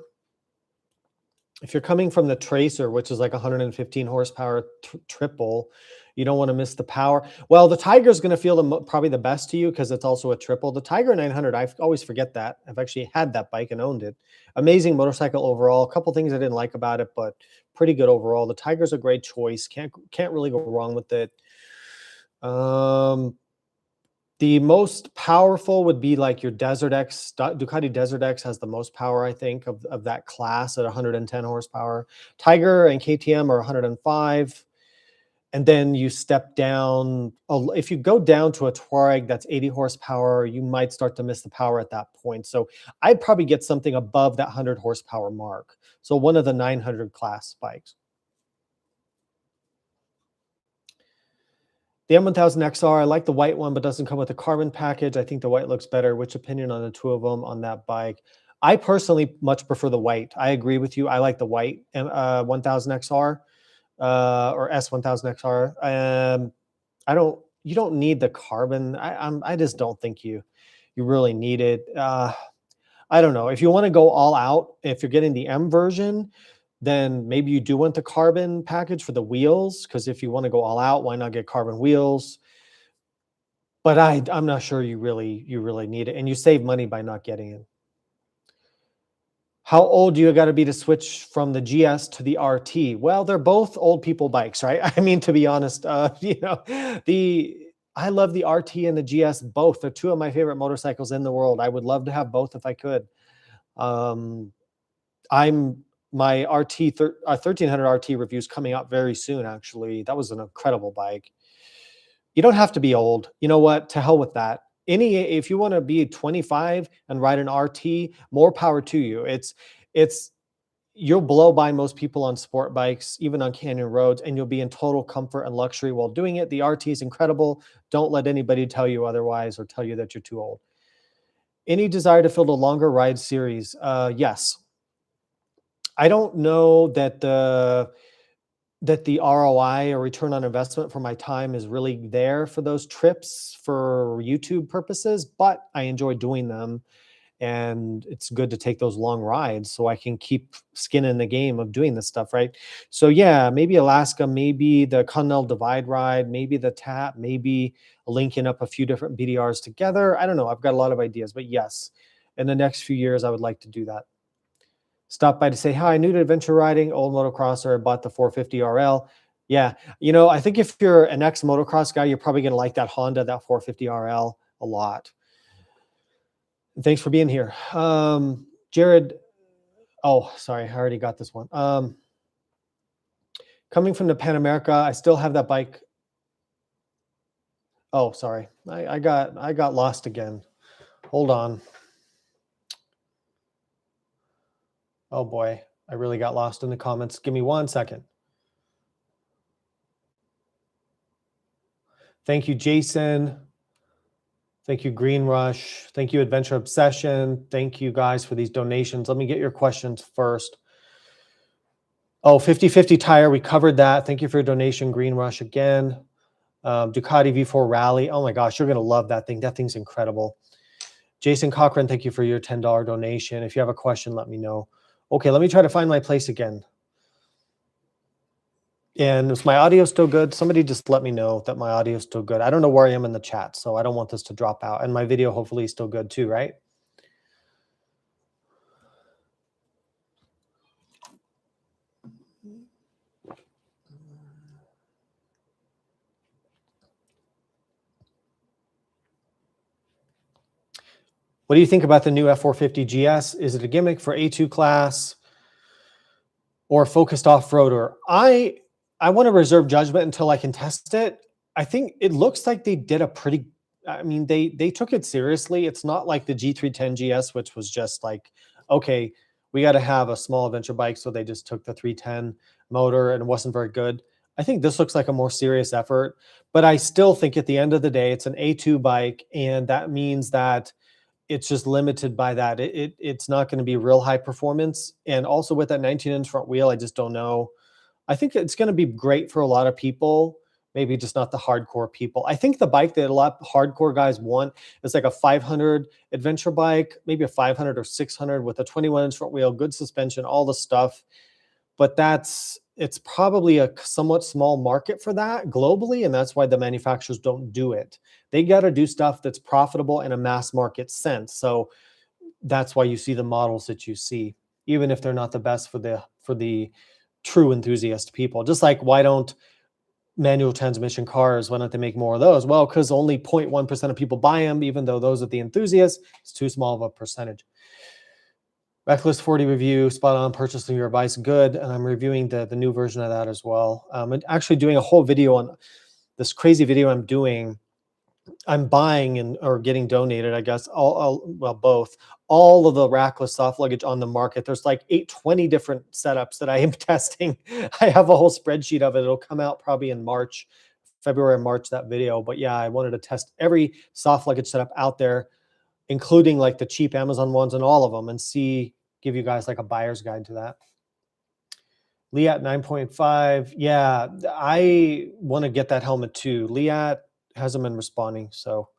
If you're coming from the Tracer, which is like 115 horsepower triple, you don't want to miss the power. Well, the Tiger is going to feel probably the best to you because it's also a triple. The Tiger 900, I always forget that. I've actually had that bike and owned it. Amazing motorcycle overall. A couple things I didn't like about it, but pretty good overall. The Tiger's a great choice. Can't really go wrong with it. The most powerful would be like your Desert X. Ducati Desert X has the most power, I think, of that class at 110 horsepower. Tiger and KTM are 105. And then you step down. If you go down to a Touareg that's 80 horsepower, you might start to miss the power at that point. So I'd probably get something above that 100 horsepower mark. So one of the 900 class bikes. The M1000 XR, I like the white one, but doesn't come with a carbon package. I think the white looks better. Which opinion on the two of them on that bike? I personally much prefer the white. I agree with you. I like the white 1000 XR or S1000 XR. You don't need the carbon. I just don't think you really need it. I don't know. If you want to go all out, if you're getting the M version, then maybe you do want the carbon package for the wheels, because if you want to go all out, why not get carbon wheels? But I'm not sure you really need it, and you save money by not getting it. How old do you got to be to switch from the GS to the RT? Well, they're both old people bikes, right? I mean, to be honest, I love the RT and the GS both. They're two of my favorite motorcycles in the world. I would love to have both if I could. My 1300 RT review is coming out very soon, actually. That was an incredible bike. You don't have to be old. You know what? To hell with that. If you want to be 25 and ride an RT, more power to you. You'll blow by most people on sport bikes, even on canyon roads, and you'll be in total comfort and luxury while doing it. The RT is incredible. Don't let anybody tell you otherwise or tell you that you're too old. Any desire to fill a longer ride series? Yes. I don't know that the ROI or return on investment for my time is really there for those trips for YouTube purposes, but I enjoy doing them. And it's good to take those long rides so I can keep skin in the game of doing this stuff, right? So yeah, maybe Alaska, maybe the Continental Divide ride, maybe the TAP, maybe linking up a few different BDRs together. I don't know. I've got a lot of ideas, but yes, in the next few years, I would like to do that. Stop by to say hi, new to adventure riding, old motocrosser, bought the 450 RL. Yeah, I think if you're an ex-motocross guy, you're probably going to like that Honda, that 450 RL a lot. Thanks for being here. Jared, oh, sorry, I already got this one. Coming from the Pan America, I still have that bike. Oh, sorry, I got lost again. Hold on. Oh boy, I really got lost in the comments. Give me 1 second. Thank you, Jason. Thank you, Green Rush. Thank you, Adventure Obsession. Thank you guys for these donations. Let me get your questions first. Oh, 50/50 tire. We covered that. Thank you for your donation. Green Rush again. Ducati V4 Rally. Oh my gosh, you're going to love that thing. That thing's incredible. Jason Cochran, thank you for your $10 donation. If you have a question, let me know. Okay, let me try to find my place again. And is my audio still good? Somebody just let me know that my audio is still good. I don't know where I am in the chat, so I don't want this to drop out. And my video hopefully is still good too, right? What do you think about the new F450 GS? Is it a gimmick for A2 class or focused off-roader? I want to reserve judgment until I can test it. I think it looks like they did a pretty, I mean, they took it seriously. It's not like the G310 GS, which was just like, okay, we got to have a small adventure bike, so they just took the 310 motor and it wasn't very good. I think this looks like a more serious effort, but I still think at the end of the day, it's an A2 bike, and that means that it's just limited by that. It's not going to be real high performance. And also with that 19-inch front wheel, I just don't know. I think it's going to be great for a lot of people, maybe just not the hardcore people. I think the bike that a lot of hardcore guys want is like a 500 adventure bike, maybe a 500 or 600 with a 21-inch front wheel, good suspension, all the stuff. But it's probably a somewhat small market for that globally, and that's why the manufacturers don't do it. They got to do stuff that's profitable in a mass market sense. So that's why you see the models that you see, even if they're not the best for the true enthusiast people. Just like, why don't manual transmission cars, why don't they make more of those? Well, because only 0.1% of people buy them, even though those are the enthusiasts. It's too small of a percentage. Reckless 40 review, spot on, purchasing your advice, good. And I'm reviewing the new version of that as well. I'm actually doing a whole video on this crazy video I'm doing. I'm buying or getting donated, I guess, well, both. All of the rackless soft luggage on the market. There's like 20 different setups that I am testing. I have a whole spreadsheet of it. It'll come out probably in March, February, March, that video. But yeah, I wanted to test every soft luggage setup out there, including like the cheap Amazon ones and all of them, and give you guys like a buyer's guide to that. Liat 9.5. Yeah, I want to get that helmet too. Liat hasn't been responding, so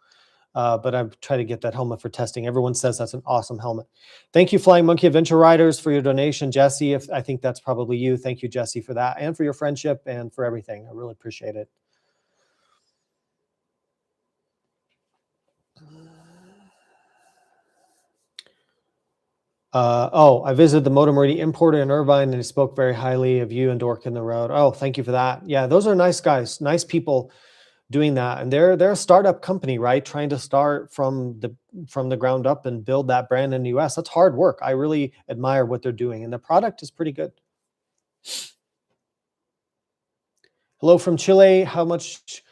but I've tried to get that helmet for testing. Everyone says that's an awesome helmet. Thank you, Flying Monkey Adventure Riders, for your donation. Jesse, I think that's probably you. Thank you, Jesse, for that, and for your friendship and for everything. I really appreciate it. I visited the Moto Meridian importer in Irvine, and he spoke very highly of you and Dork in the Road. Oh, thank you for that. Yeah, those are nice guys, nice people doing that. And they're a startup company, right? Trying to start from the ground up and build that brand in the US. That's hard work. I really admire what they're doing, and the product is pretty good. Hello from Chile. How much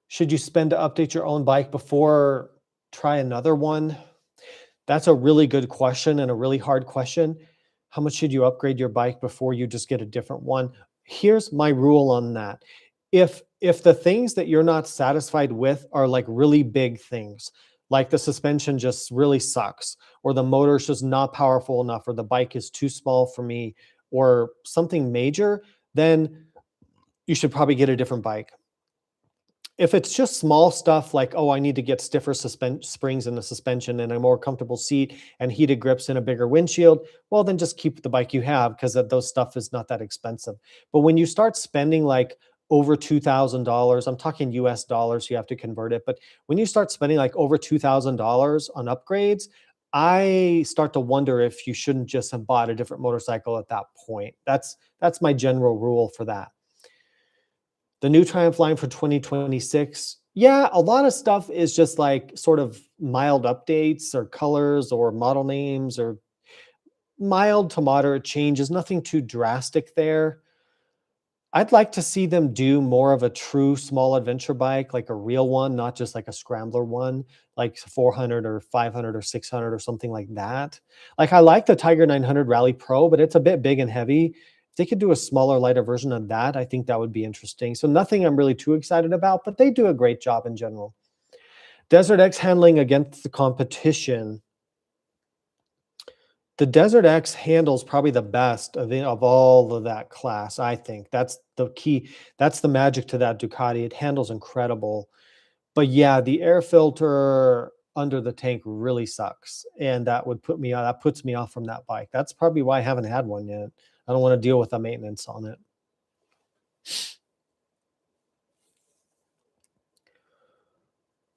should you spend to update your own bike before try another one? That's a really good question and a really hard question. How much should you upgrade your bike before you just get a different one? Here's my rule on that. If the things that you're not satisfied with are like really big things, like the suspension just really sucks, or the motor's just not powerful enough, or the bike is too small for me, or something major, then you should probably get a different bike. If it's just small stuff like, oh, I need to get stiffer springs in the suspension and a more comfortable seat and heated grips and a bigger windshield, well, then just keep the bike you have, because those stuff is not that expensive. But when you start spending like over $2,000, I'm talking US dollars, you have to convert it. But when you start spending like over $2,000 on upgrades, I start to wonder if you shouldn't just have bought a different motorcycle at that point. That's my general rule for that. The new Triumph line for 2026. Yeah, a lot of stuff is just like sort of mild updates or colors or model names or mild to moderate changes, nothing too drastic there. I'd like to see them do more of a true small adventure bike, like a real one, not just like a scrambler one, like 400 or 500 or 600 or something like that. Like, I like the Tiger 900 Rally Pro, but it's a bit big and heavy. If they could do a smaller, lighter version of that, I think that would be interesting. So nothing I'm really too excited about, but they do a great job in general. Desert X handling against the competition. The Desert X handles probably the best of all of that class, I think. That's the key. That's the magic to that Ducati. It handles incredible. But yeah, the air filter under the tank really sucks, and that puts me off from that bike. That's probably why I haven't had one yet. I don't want to deal with the maintenance on it.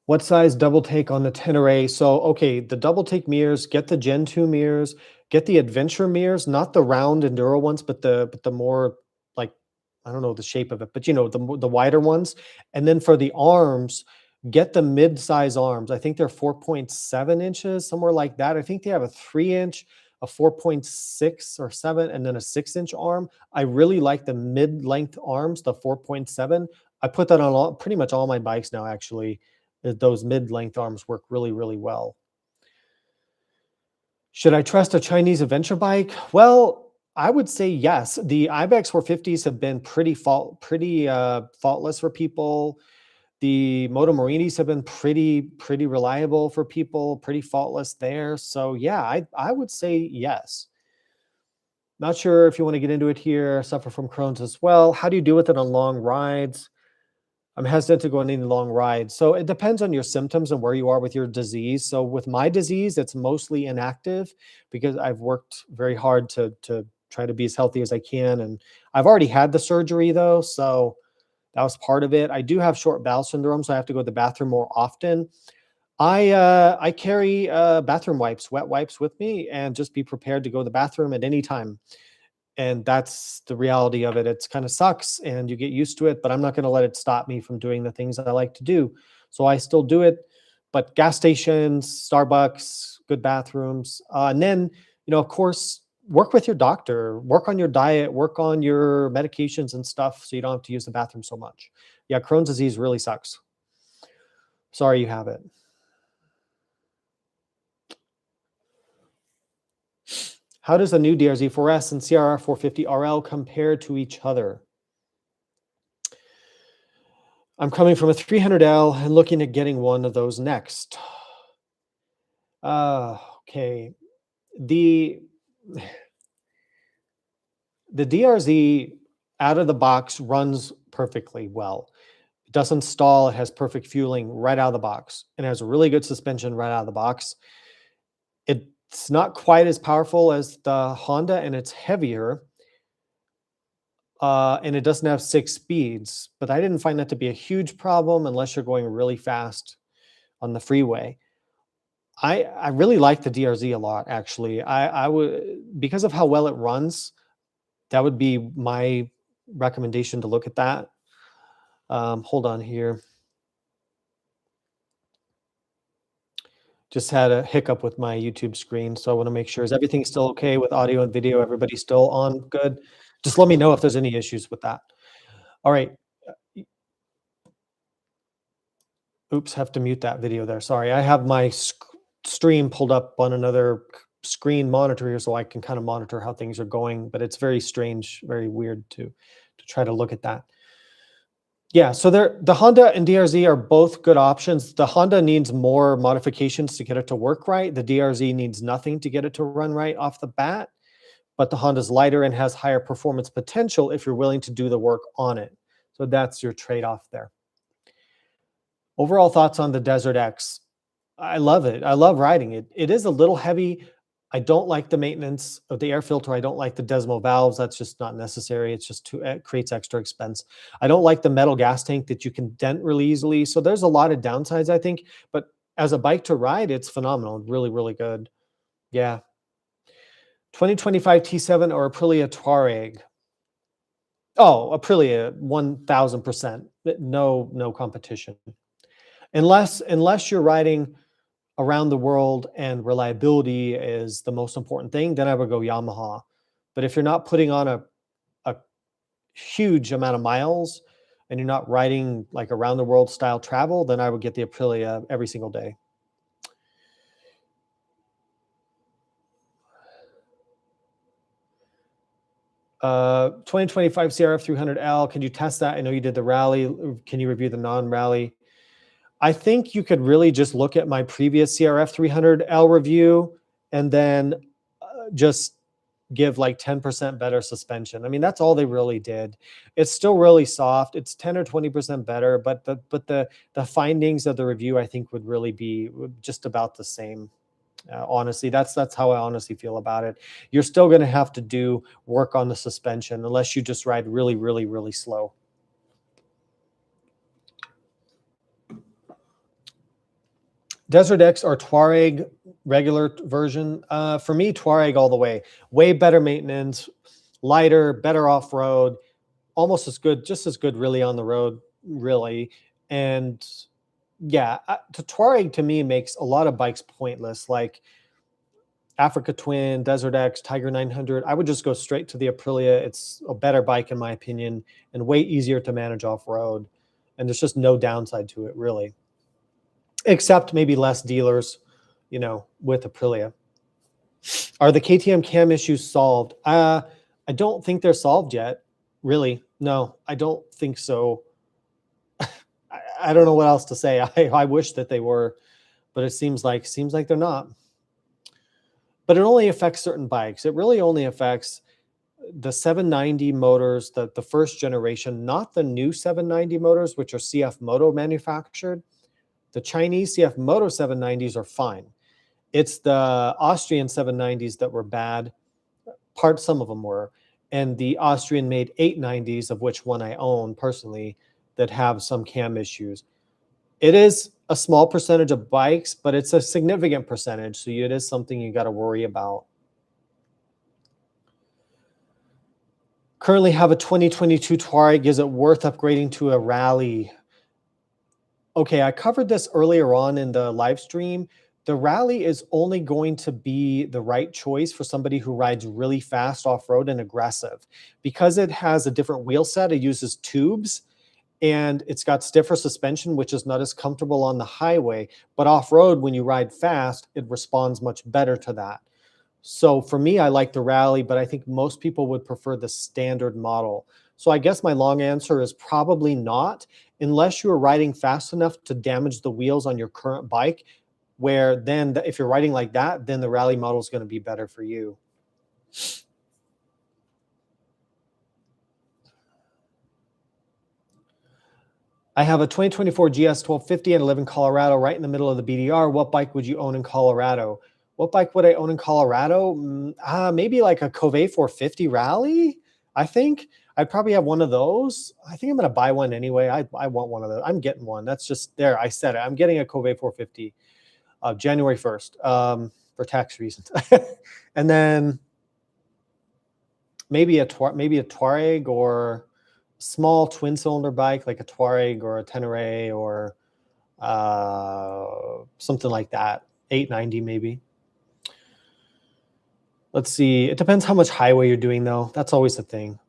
What size double take on the Tenere? So, okay, the double take mirrors, get the Gen 2 mirrors, get the adventure mirrors, not the round enduro ones, but the more like, I don't know the shape of it, but the wider ones. And then for the arms, get the mid-size arms. I think they're 4.7 inches, somewhere like that. I think they have a 3-inch, a 4.6 or 7, and then a 6-inch arm. I really like the mid-length arms, the 4.7. I put that on pretty much all my bikes now, actually. Those mid-length arms work really, really well. Should I trust a Chinese adventure bike? Well, I would say yes. The Ibex 450s have been pretty faultless for people. The Moto Marinis have been pretty reliable for people, pretty faultless there. So yeah, I would say yes. Not sure if you want to get into it here. Suffer from Crohn's as well. How do you deal with it on long rides? I'm hesitant to go on any long rides. So it depends on your symptoms and where you are with your disease. So with my disease, it's mostly inactive because I've worked very hard to try to be as healthy as I can. And I've already had the surgery though, so that was part of it. I do have short bowel syndrome, so I have to go to the bathroom more often. I carry bathroom wipes, wet wipes with me, and just be prepared to go to the bathroom at any time. And that's the reality of it. It's kind of sucks and you get used to it, but I'm not going to let it stop me from doing the things that I like to do. So I still do it, but gas stations, Starbucks, good bathrooms. And then, of course, work with your doctor, work on your diet, work on your medications and stuff so you don't have to use the bathroom so much. Yeah, Crohn's disease really sucks. Sorry you have it. How does the new DRZ4S and CRR 450 RL compare to each other? I'm coming from a 300L and looking at getting one of those next. Okay. The DRZ out of the box runs perfectly well. It doesn't stall. It has perfect fueling right out of the box. And it has a really good suspension right out of the box. It's not quite as powerful as the Honda, and it's heavier. And it doesn't have 6 speeds, but I didn't find that to be a huge problem unless you're going really fast on the freeway. I really like the DRZ a lot, actually. I would, because of how well it runs, that would be my recommendation to look at that. Hold on here. Just had a hiccup with my YouTube screen, so I want to make sure, is everything still okay with audio and video? Everybody still on good? Just let me know if there's any issues with that. All right. Oops, have to mute that video there. Sorry, I have my stream pulled up on another screen monitor here so I can kind of monitor how things are going, but it's very strange, very weird to try to look at that. Yeah, so the Honda and DRZ are both good options. The Honda needs more modifications to get it to work right. The DRZ needs nothing to get it to run right off the bat, but the Honda's lighter and has higher performance potential if you're willing to do the work on it. So that's your trade-off there. Overall thoughts on the Desert X. I love it. I love riding it. It is a little heavy. I don't like the maintenance of the air filter. I don't like the Desmo valves. That's just not necessary. It's just it creates extra expense. I don't like the metal gas tank that you can dent really easily. So there's a lot of downsides, I think. But as a bike to ride, it's phenomenal. Really, really good. Yeah. 2025 T7 or Aprilia Touareg? Oh, Aprilia, 1000%. No competition. Unless you're riding around the world and reliability is the most important thing, then I would go Yamaha. But if you're not putting on a huge amount of miles and you're not riding like around the world style travel, then I would get the Aprilia every single day. Uh, 2025 CRF 300L, can you test that? I know you did the rally. Can you review the non-rally? I think you could really just look at my previous CRF 300L review and then just give like 10% better suspension. I mean, that's all they really did. It's still really soft. It's 10 or 20% better, but the findings of the review, I think, would really be just about the same. Honestly, that's how I honestly feel about it. You're still going to have to do work on the suspension unless you just ride really, really, really slow. Desert X or Touareg regular version? For me, Touareg all the way. Way better maintenance, lighter, better off-road, almost as good, just as good really on the road, really. And yeah, the Touareg to me makes a lot of bikes pointless, like Africa Twin, Desert X, Tiger 900. I would just go straight to the Aprilia. It's a better bike in my opinion and way easier to manage off-road. And there's just no downside to it really, except maybe less dealers, you know, with Aprilia. Are the KTM cam issues solved? I don't think they're solved yet, really. No, I don't think so. I don't know what else to say. I wish that they were, but it seems like they're not. But it only affects certain bikes. It really only affects the 790 motors, the first generation, not the new 790 motors, which are CF Moto manufactured. The Chinese CF Moto 790s are fine. It's the Austrian 790s that were bad. Some of them were. And the Austrian-made 890s, of which one I own personally, that have some cam issues. It is a small percentage of bikes, but it's a significant percentage. So it is something you got to worry about. Currently have a 2022 Touareg. Is it worth upgrading to a Rally? Okay, I covered this earlier on in the live stream. The Rally is only going to be the right choice for somebody who rides really fast off-road and aggressive. Because it has a different wheel set, it uses tubes, and it's got stiffer suspension, which is not as comfortable on the highway. But off-road, when you ride fast, it responds much better to that. So for me, I like the Rally, but I think most people would prefer the standard model. So I guess my long answer is probably not, unless you're riding fast enough to damage the wheels on your current bike, where then if you're riding like that, then the Rally model is going to be better for you. I have a 2024 GS 1250 and I live in Colorado, right in the middle of the BDR. What bike would you own in Colorado? What bike would I own in Colorado? Maybe like a Cove 450 Rally, I think. I'd probably have one of those. I think I'm going to buy one anyway. I want one of those. I'm getting one. That's just there. I said it. I'm getting a Cove 450 January 1st for tax reasons. And then maybe a Touareg or small twin cylinder bike like a Touareg or a Tenere or something like that. 890 maybe. Let's see. It depends how much highway you're doing though. That's always the thing.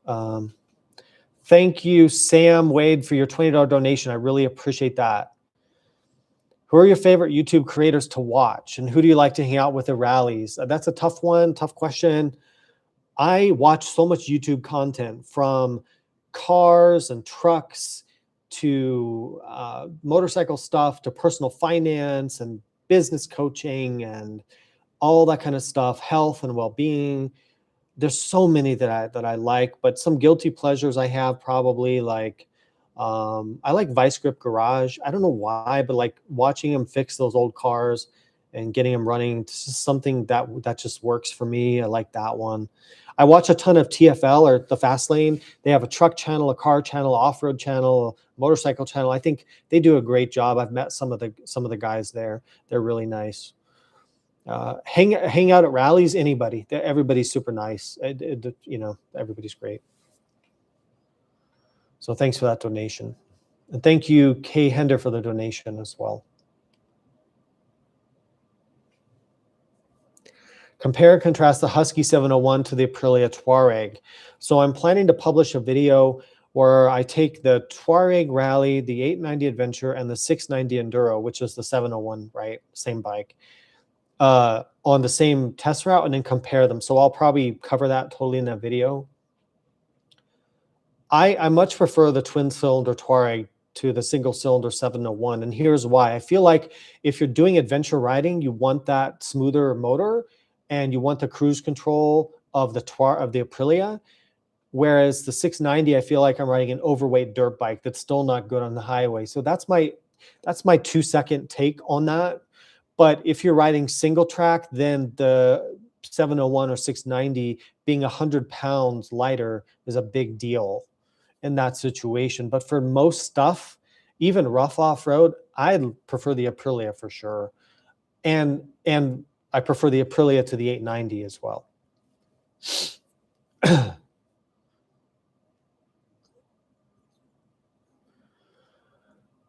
Thank you, Sam Wade, for your $20 donation. I really appreciate that. Who are your favorite YouTube creators to watch? And who do you like to hang out with at Rallies? That's a tough one, tough question. I watch so much YouTube content, from cars and trucks to motorcycle stuff to personal finance and business coaching and all that kind of stuff, health and well-being. There's so many that I like, but some guilty pleasures I have probably like, I like Vice Grip Garage. I don't know why, but like watching them fix those old cars and getting them running, this is something that just works for me. I like that one. I watch a ton of TFL or the Fast Lane. They have a truck channel, a car channel, off-road channel, motorcycle channel. I think they do a great job. I've met some of the guys there. They're really nice. Hang out at Rallies, anybody. Everybody's super nice. You know, everybody's great. So thanks for that donation. And thank you, Kay Hender, for the donation as well. Compare and contrast the Husky 701 to the Aprilia Touareg. So I'm planning to publish a video where I take the Touareg Rally, the 890 Adventure, and the 690 Enduro, which is the 701, right? Same bike, on the same test route, and then compare them. So I'll probably cover that totally in that video. I much prefer the twin-cylinder Touareg to the single-cylinder 701, and here's why. I feel like if you're doing adventure riding, you want that smoother motor, and you want the cruise control of the Aprilia. Whereas the 690, I feel like I'm riding an overweight dirt bike that's still not good on the highway. So that's my 2-second take on that. But if you're riding single track, then the 701 or 690 being 100 pounds lighter is a big deal in that situation. But for most stuff, even rough off-road, I prefer the Aprilia for sure. And I prefer the Aprilia to the 890 as well.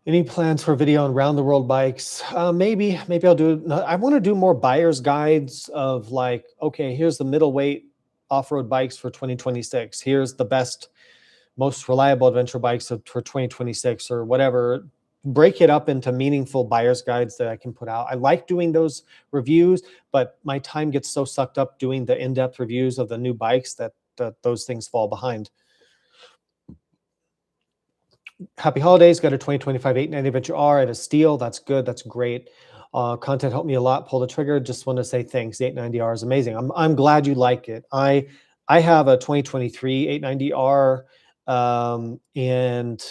Any plans for video on round the world bikes? Maybe I'll do. I want to do more buyer's guides of like, okay, here's the middleweight off-road bikes for 2026. Here's the best, most reliable adventure bikes for 2026 or whatever. Break it up into meaningful buyer's guides that I can put out. I like doing those reviews, but my time gets so sucked up doing the in-depth reviews of the new bikes that those things fall behind. Happy holidays. Got a 2025 890 Adventure R at a steel. That's good. That's great. Content helped me a lot. Pull the trigger. Just want to say thanks. The 890R is amazing. I'm glad you like it. I have a 2023 890R, and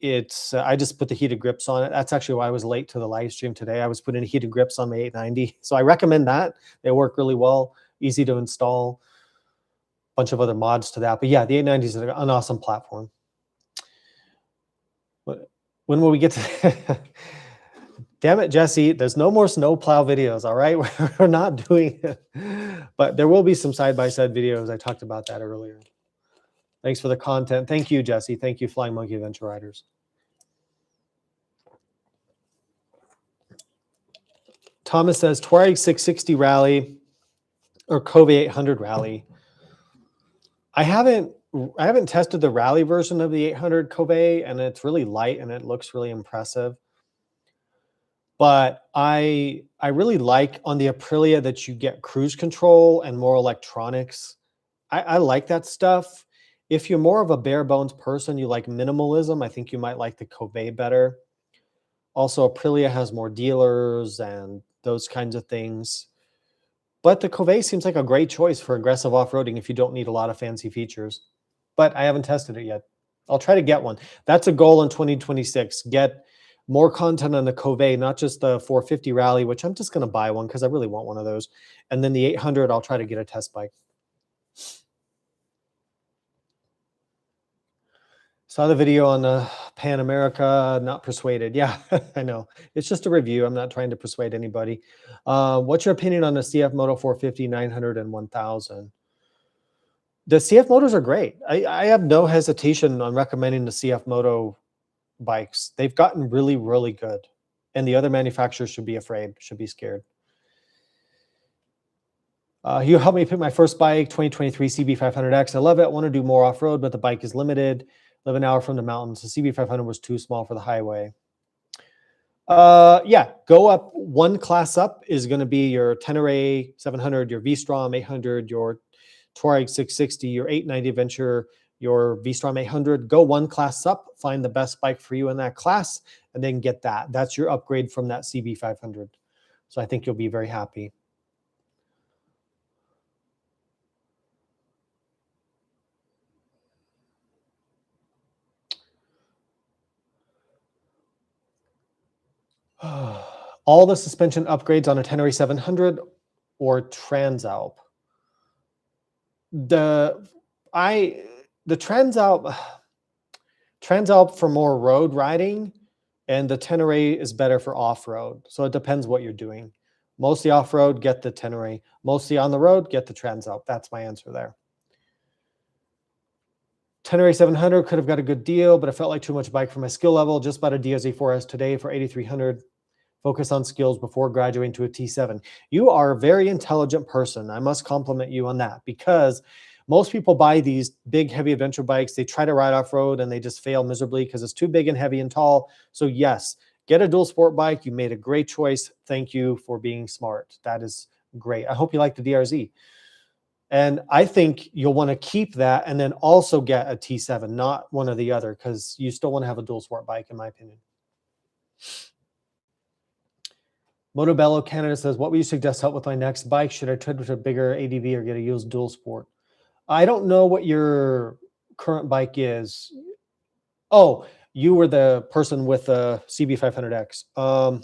it's I just put the heated grips on it. That's actually why I was late to the live stream today. I was putting heated grips on my 890, so I recommend that. They work really well. Easy to install. Bunch of other mods to that, but yeah, the 890 is an awesome platform. When will we get to? Damn it, Jesse, there's no more snowplow videos, all right? We're not doing it. But there will be some side-by-side videos. I talked about that earlier. Thanks for the content. Thank you, Jesse. Thank you, Flying Monkey Adventure Riders. Thomas says, Touareg 660 Rally or Cove 800 Rally. I haven't tested the Rally version of the 800 Cove, and it's really light and it looks really impressive. But I really like on the Aprilia that you get cruise control and more electronics. I like that stuff. If you're more of a bare bones person, you like minimalism, I think you might like the Cove better. Also, Aprilia has more dealers and those kinds of things. But the Cove seems like a great choice for aggressive off-roading if you don't need a lot of fancy features. But I haven't tested it yet. I'll try to get one. That's a goal in 2026. Get more content on the Cove, not just the 450 Rally, which I'm just going to buy one because I really want one of those. And then the 800, I'll try to get a test bike. Saw the video on Pan America, not persuaded. Yeah, I know. It's just a review. I'm not trying to persuade anybody. What's your opinion on the CF Moto 450, 900, and 1000? The CF Motos are great. I have no hesitation on recommending the CF Moto bikes. They've gotten really, really good. And the other manufacturers should be afraid, should be scared. You helped me pick my first bike, 2023 CB500X. I love it. I want to do more off-road, but the bike is limited. Live an hour from the mountains. The CB500 was too small for the highway. Yeah, go up one class up is going to be your Tenere 700, your V-Strom 800, your Touareg 660, your 890 Adventure, your V-Strom 800. Go one class up, find the best bike for you in that class, and then get that. That's your upgrade from that CB500. So I think you'll be very happy. All the suspension upgrades on a Tenere 700 or Transalp. The Transalp for more road riding, and the Tenere is better for off-road. So it depends what you're doing. Mostly off-road, get the Tenere. Mostly on the road, get the Transalp. That's my answer there. Tenere 700 could have got a good deal, but it felt like too much bike for my skill level. Just bought a DSA4S today for 8,300. Focus on skills before graduating to a T7. You are a very intelligent person. I must compliment you on that, because most people buy these big, heavy adventure bikes. They try to ride off-road and they just fail miserably because it's too big and heavy and tall. So yes, get a dual sport bike. You made a great choice. Thank you for being smart. That is great. I hope you like the DRZ. And I think you'll want to keep that and then also get a T7, not one or the other, because you still want to have a dual sport bike, in my opinion. Motobello Canada says, what would you suggest help with my next bike? Should I trade with a bigger ADV or get a used dual sport? I don't know what your current bike is. Oh, you were the person with the CB500X.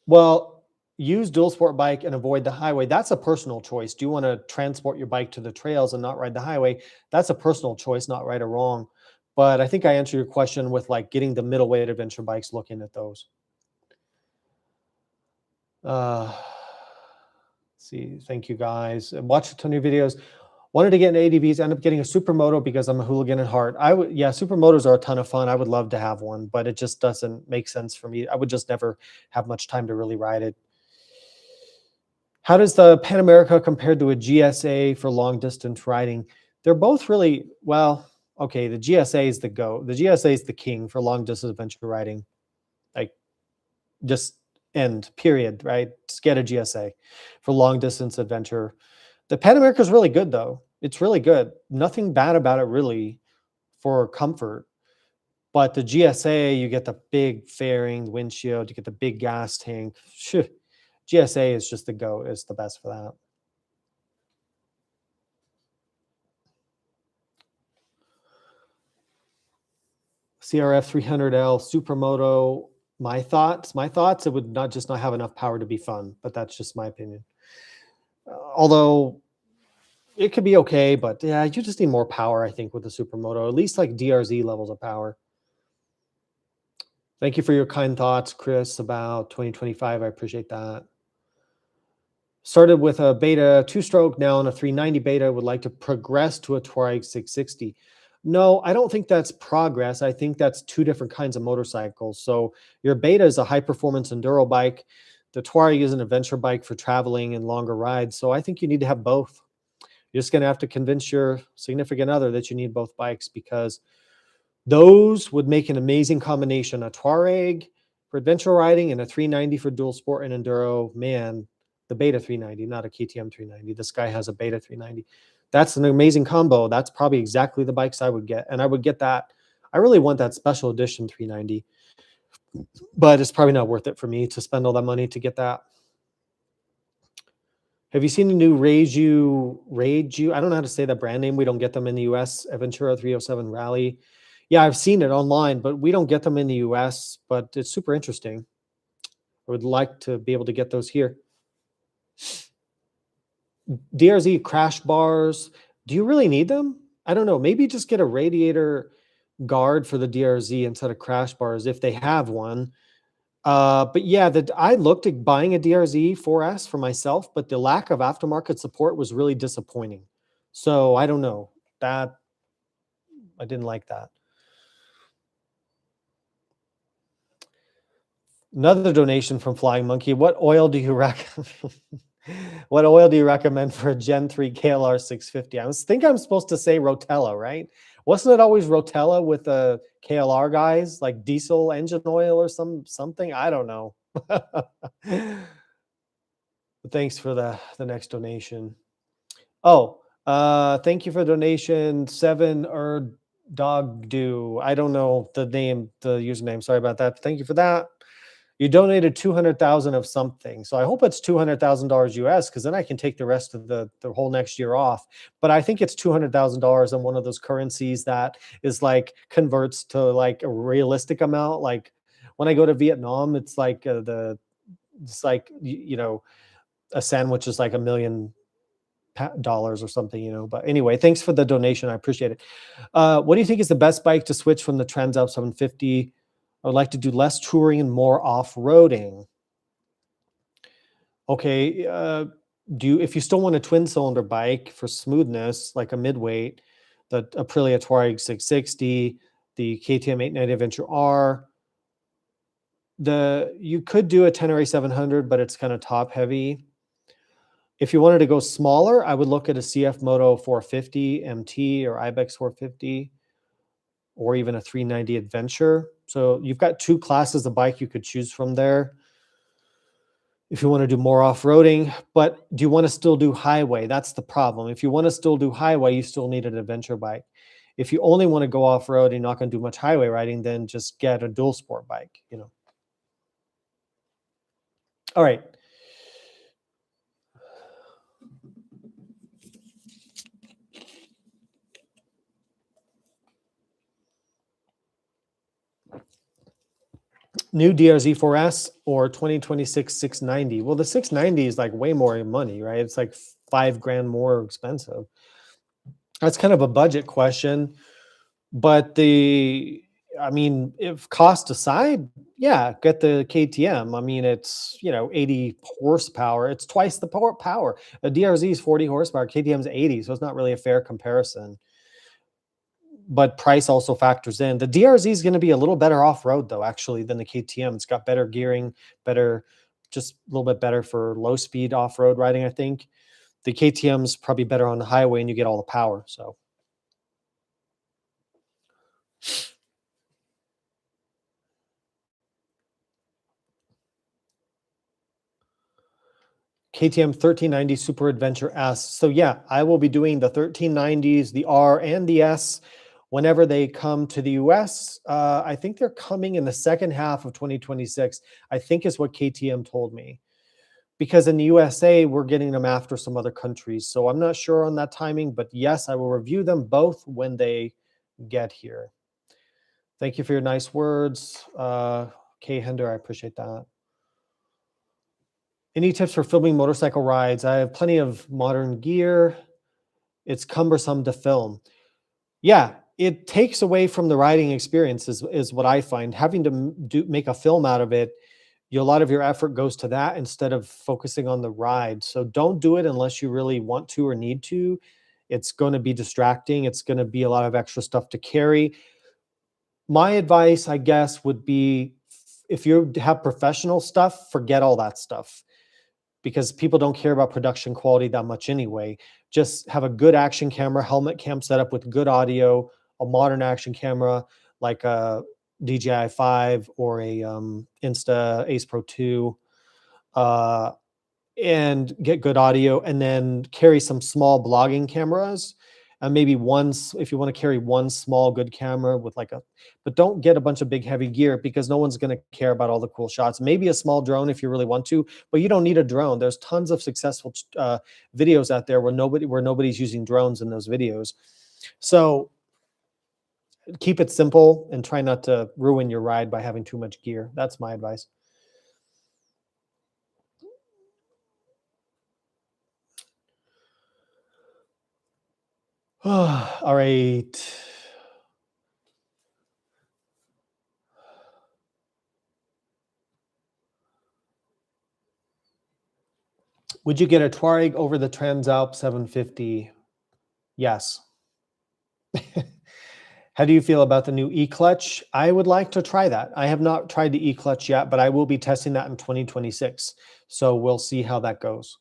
Well, use dual sport bike and avoid the highway. That's a personal choice. Do you want to transport your bike to the trails and not ride the highway? That's a personal choice, not right or wrong. But I think I answered your question with like getting the middleweight adventure bikes, looking at those. Let's see. Thank you guys. Watch a ton of videos. Wanted to get an ADVs, ended up getting a Supermoto because I'm a hooligan at heart. Yeah, Supermotos are a ton of fun. I would love to have one, but it just doesn't make sense for me. I would just never have much time to really ride it. How does the Pan America compare to a GSA for long distance riding? They're both really, well, okay, the GSA is the GOAT. The GSA is the king for long distance adventure riding. Like, just end, period, right? Just get a GSA for long distance adventure. The Pan America is really good, though. It's really good. Nothing bad about it, really, for comfort. But the GSA, you get the big fairing, windshield, you get the big gas tank. Phew. GSA is just the GOAT. It's the best for that. CRF 300L Supermoto. My thoughts, it would not have enough power to be fun, but that's just my opinion. Although it could be okay, but yeah, you just need more power, I think, with the Supermoto, at least like DRZ levels of power. Thank you for your kind thoughts, Chris, about 2025. I appreciate that. Started with a beta 2-stroke, now on a 390 beta, would like to progress to a Touareg 660. No, I don't think that's progress. I think that's two different kinds of motorcycles. So your beta is a high performance enduro bike. The Touareg is an adventure bike for traveling and longer rides. So I think you need to have both. You're just going to have to convince your significant other that you need both bikes, because those would make an amazing combination. A Touareg for adventure riding and a 390 for dual sport and enduro. Man, the beta 390, not a KTM 390. This guy has a beta 390. That's an amazing combo. That's probably exactly the bikes I would get. And I would get that. I really want that special edition 390, but it's probably not worth it for me to spend all that money to get that. Have you seen the new Rage? I don't know how to say that brand name. We don't get them in the US. Aventura 307 Rally. Yeah, I've seen it online, but we don't get them in the US, but it's super interesting. I would like to be able to get those here. DRZ crash bars. Do you really need them? I don't know. Maybe just get a radiator guard for the DRZ instead of crash bars if they have one. But yeah, I looked at buying a DRZ 4S for myself, but the lack of aftermarket support was really disappointing. So I don't know. I didn't like that. Another donation from Flying Monkey. What oil do you recommend? What oil do you recommend for a Gen 3 KLR 650? I think I'm supposed to say Rotella, right? Wasn't it always Rotella with the KLR guys, like diesel engine oil or something? I don't know. Thanks for the next donation. Oh, thank you for donation 7 or Dog Do. I don't know the username. Sorry about that. Thank you for that. You donated 200,000 of something. So I hope it's $200,000 US, because then I can take the rest of the whole next year off. But I think it's $200,000 in one of those currencies that is like converts to like a realistic amount. Like when I go to Vietnam, it's like it's like, you know, a sandwich is like $1 million or something, But anyway, thanks for the donation. I appreciate it. What do you think is the best bike to switch from the Transalp 750? I would like to do less touring and more off-roading. Okay, if you still want a twin-cylinder bike for smoothness, like a midweight, the Aprilia Touareg 660, the KTM 890 Adventure R, you could do a Tenere 700, but it's kind of top-heavy. If you wanted to go smaller, I would look at a CF Moto 450 MT or Ibex 450, or even a 390 Adventure. So you've got two classes of bike you could choose from there if you want to do more off-roading. But do you want to still do highway? That's the problem. If you want to still do highway, you still need an adventure bike. If you only want to go off-road and you're not going to do much highway riding, then just get a dual sport bike, All right. New DRZ4S or 2026 690? Well, the 690 is like way more money, right? It's like $5 grand more expensive. That's kind of a budget question, but I mean, if cost aside, yeah, get the KTM. I mean, it's, 80 horsepower. It's twice the power. A DRZ is 40 horsepower, KTM's 80, so it's not really a fair comparison. But price also factors in. The DRZ is going to be a little better off-road though, actually, than the KTM. It's got better gearing, just a little bit better for low speed off-road riding, I think. The KTM's probably better on the highway and you get all the power. So KTM 1390 Super Adventure S. So yeah, I will be doing the 1390s, the R and the S whenever they come to the US. I think they're coming in the second half of 2026, I think is what KTM told me. Because in the USA, we're getting them after some other countries. So I'm not sure on that timing, but yes, I will review them both when they get here. Thank you for your nice words. Kay Hender, I appreciate that. Any tips for filming motorcycle rides? I have plenty of modern gear. It's cumbersome to film. Yeah, it takes away from the riding experience is what I find. Having to make a film out of it, a lot of your effort goes to that instead of focusing on the ride. So don't do it unless you really want to or need to. It's going to be distracting. It's going to be a lot of extra stuff to carry. My advice, I guess, would be if you have professional stuff, forget all that stuff, because people don't care about production quality that much anyway. Just have a good action camera, helmet cam setup with good audio, a modern action camera like a DJI 5 or a Insta Ace Pro 2, and get good audio, and then carry some small blogging cameras. And maybe if you want to carry one small good camera with but don't get a bunch of big heavy gear, because no one's going to care about all the cool shots. Maybe a small drone if you really want to, but you don't need a drone. There's tons of successful videos out there where nobody's using drones in those videos. So keep it simple and try not to ruin your ride by having too much gear. That's my advice. All right. Would you get a Touareg over the Transalp 750? Yes. How do you feel about the new e-clutch? I would like to try that. I have not tried the e-clutch yet, but I will be testing that in 2026. So we'll see how that goes.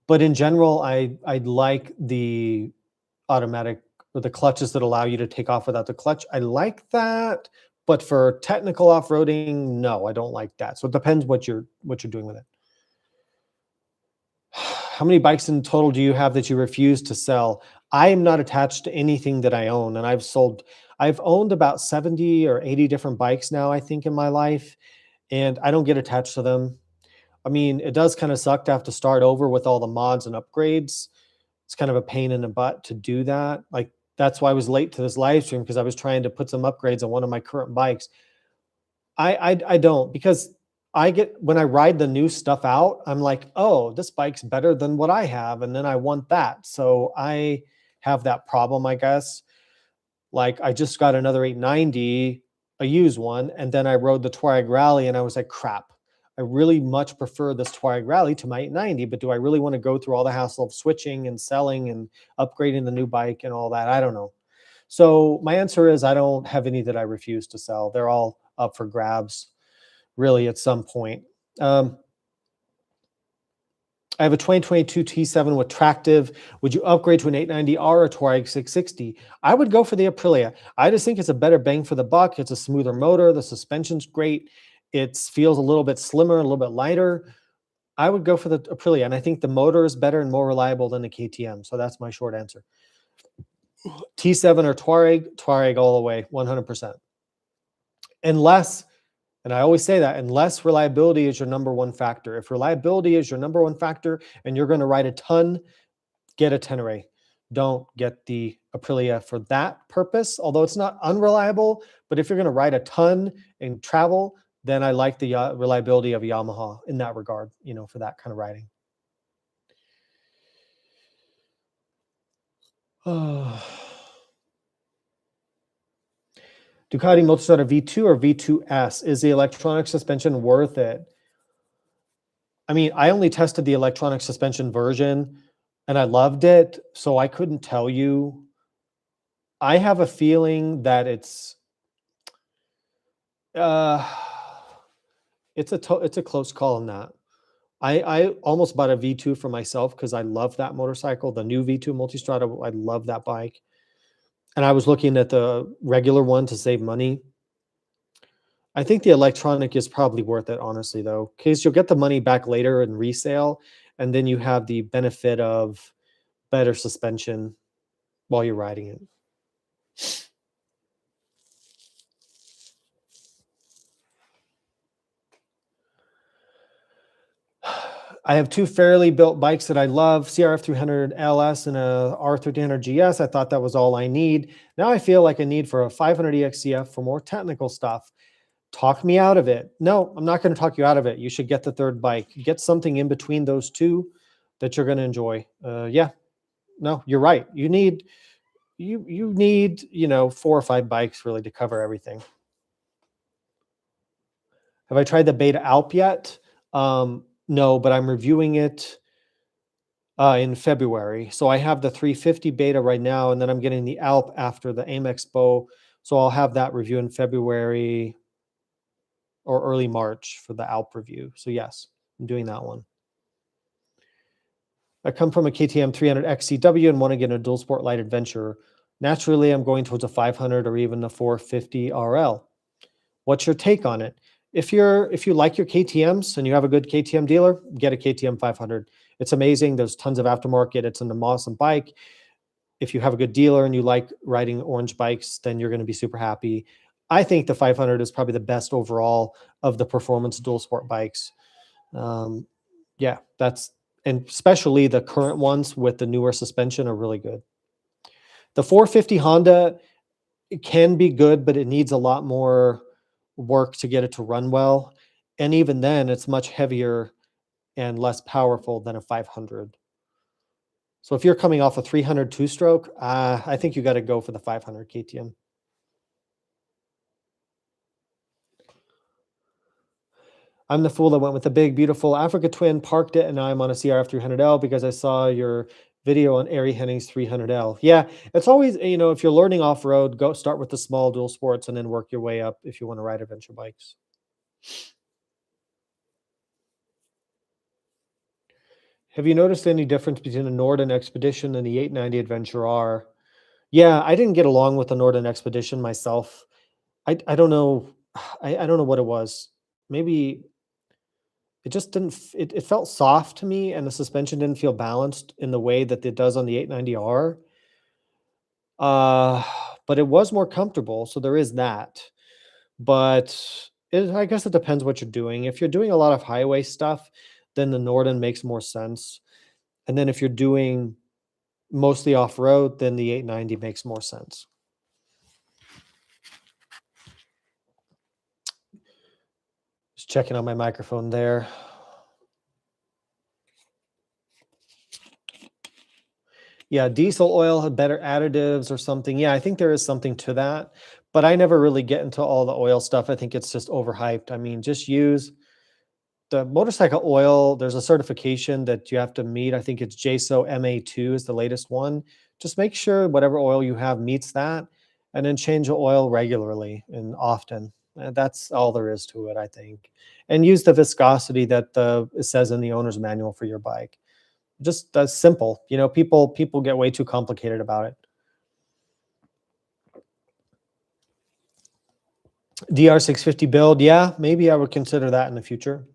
But in general, I'd like the automatic, or the clutches that allow you to take off without the clutch. I like that, but for technical off-roading, no, I don't like that. So it depends what you're doing with it. How many bikes in total do you have that you refuse to sell? I am not attached to anything that I own, and I've owned about 70 or 80 different bikes now, I think, in my life, and I don't get attached to them. I mean, it does kind of suck to have to start over with all the mods and upgrades. It's kind of a pain in the butt to do that. Like, that's why I was late to this live stream, because I was trying to put some upgrades on one of my current bikes. I don't, because when I ride the new stuff out, I'm like, oh, this bike's better than what I have, and then I want that. So I have that problem, I guess. Like, I just got another 890, a used one, and then I rode the Touareg Rally, and I was like, crap, I really much prefer this Touareg Rally to my 890, but do I really want to go through all the hassle of switching and selling and upgrading the new bike and all that? I don't know. So my answer is I don't have any that I refuse to sell. They're all up for grabs, really, at some point. I have a 2022 T7 with Tractive. Would you upgrade to an 890R or Touareg 660? I would go for the Aprilia. I just think it's a better bang for the buck. It's a smoother motor. The suspension's great. It feels a little bit slimmer, a little bit lighter. I would go for the Aprilia, and I think the motor is better and more reliable than the KTM. So that's my short answer. T7 or Touareg? Touareg all the way, 100%. Unless And I always say that unless reliability is your number one factor. If reliability is your number one factor and you're going to ride a ton, get a Tenere. Don't get the Aprilia for that purpose, although it's not unreliable. But if you're going to ride a ton and travel, then I like the reliability of Yamaha in that regard, for that kind of riding. Ducati Multistrada V2 or V2S? Is the electronic suspension worth it? I mean, I only tested the electronic suspension version and I loved it, so I couldn't tell you. I have a feeling that it's a close call on that. I almost bought a V2 for myself because I love that motorcycle, the new V2 Multistrada. I love that bike. And I was looking at the regular one to save money. I think the electronic is probably worth it, honestly, though, because you'll get the money back later in resale, and then you have the benefit of better suspension while you're riding it. I have two fairly built bikes that I love, CRF 300 LS and a R1300 GS. I thought that was all I need. Now I feel like I need for a 500 EXCF for more technical stuff. Talk me out of it. No, I'm not going to talk you out of it. You should get the third bike. Get something in between those two that you're going to enjoy. Yeah, no, you're right. You need, 4 or 5 bikes really to cover everything. Have I tried the Beta Alp yet? No, but I'm reviewing it in February. So I have the 350 Beta right now, and then I'm getting the Alp after the AIM Expo. So I'll have that review in February or early March for the Alp review. So yes, I'm doing that one. I come from a KTM 300 XCW and want to get a dual sport light adventure. Naturally, I'm going towards a 500 or even a 450 RL. What's your take on it? If you like your KTMs and you have a good KTM dealer, get a KTM 500. It's amazing. There's tons of aftermarket. It's an awesome bike. If you have a good dealer and you like riding orange bikes, then you're going to be super happy. I think the 500 is probably the best overall of the performance dual sport bikes. Yeah, and especially the current ones with the newer suspension are really good. The 450 Honda, it can be good, but it needs a lot more work to get it to run well. And even then, it's much heavier and less powerful than a 500. So if you're coming off a 300 two-stroke, I think you got to go for the 500 KTM. I'm the fool that went with the big, beautiful Africa Twin, parked it, and now I'm on a CRF 300L because I saw your video on Ari Henning's 300L. Yeah, it's always, if you're learning off-road, go start with the small dual sports and then work your way up if you want to ride adventure bikes. Have you noticed any difference between the Norden Expedition and the 890 Adventure R? Yeah, I didn't get along with the Norden Expedition myself. I don't know. I don't know what it was. Maybe it just didn't, it felt soft to me, and the suspension didn't feel balanced in the way that it does on the 890R. But it was more comfortable, so there is that. But I guess it depends what you're doing. If you're doing a lot of highway stuff, then the Norden makes more sense. And then if you're doing mostly off-road, then the 890 makes more sense. Just checking on my microphone there. Yeah, diesel oil had better additives or something. Yeah, I think there is something to that, but I never really get into all the oil stuff. I think it's just overhyped. I mean, just use the motorcycle oil. There's a certification that you have to meet. I think it's JSO MA2 is the latest one. Just make sure whatever oil you have meets that, and then change the oil regularly and often. That's all there is to it, I think. And use the viscosity that it says in the owner's manual for your bike. Just that's simple. People get way too complicated about it. DR650 build, yeah, maybe I would consider that in the future.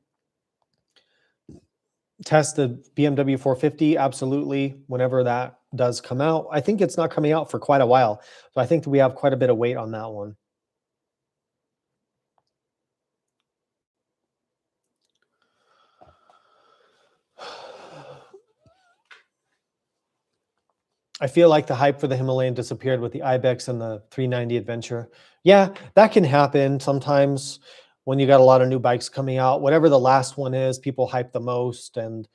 Test the BMW 450, absolutely, whenever that does come out. I think it's not coming out for quite a while, so I think we have quite a bit of weight on that one. I feel like the hype for the Himalayan disappeared with the Ibex and the 390 Adventure. Yeah, that can happen sometimes when you got a lot of new bikes coming out. Whatever the last one is, people hype the most, and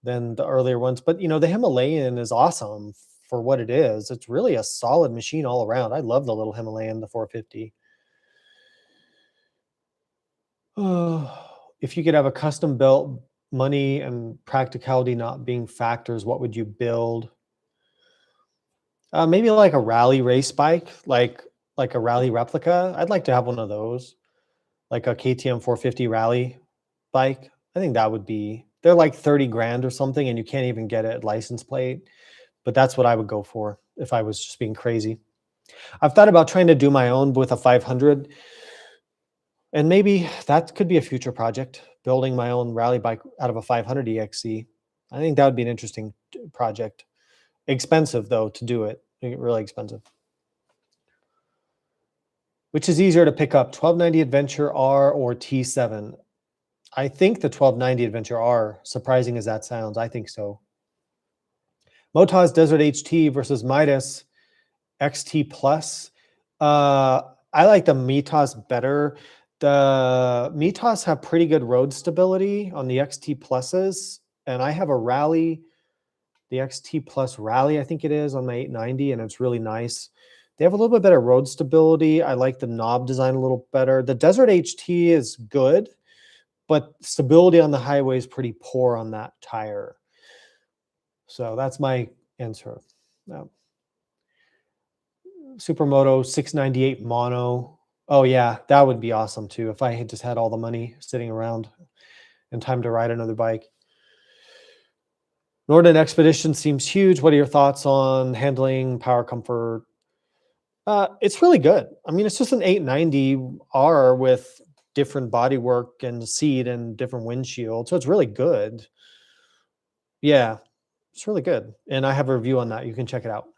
then the earlier ones. But the Himalayan is awesome for what it is. It's really a solid machine all around. I love the little Himalayan, the 450. If you could have a custom built, money and practicality not being factors, what would you build? Maybe like a rally race bike, like a rally replica. I'd like to have one of those, like a KTM 450 rally bike. I think that would be. They're like 30 grand or something, and you can't even get a license plate. But that's what I would go for if I was just being crazy. I've thought about trying to do my own with a 500, and maybe that could be a future project. Building my own rally bike out of a 500 EXC. I think that would be an interesting project. Expensive though to do it. Really expensive. Which is easier to pick up, 1290 Adventure R or T7? I think the 1290 Adventure R, surprising as that sounds, I think so. Motaz Desert HT versus Midas XT Plus. I like the Mitas better. The Mitas have pretty good road stability on the XT Pluses, and I have a Rally, the XT Plus Rally, I think it is, on my 890, and it's really nice. They have a little bit better road stability. I like the knob design a little better. The Desert HT is good, but stability on the highway is pretty poor on that tire. So that's my answer. Supermoto 698 mono. Oh yeah, that would be awesome too if I had just had all the money sitting around and time to ride another bike. Norden Expedition seems huge. What are your thoughts on handling, power, comfort? It's really good. I mean, it's just an 890R with different bodywork and seat and different windshield. So it's really good. Yeah, it's really good. And I have a review on that. You can check it out.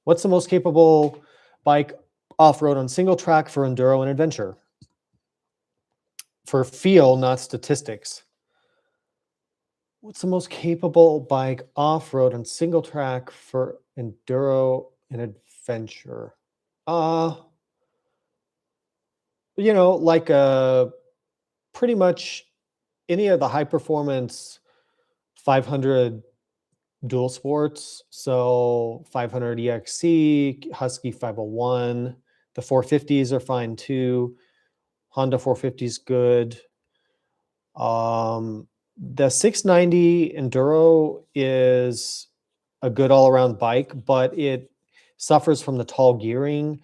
What's the most capable bike off-road on single track for enduro and adventure? For feel, not statistics. What's the most capable bike off-road on single track for enduro and adventure? Like pretty much any of the high performance 500 dual sports. So 500 EXC, Husky 501, the 450s are fine too. Honda 450 is good. The 690 Enduro is a good all-around bike, but it suffers from the tall gearing,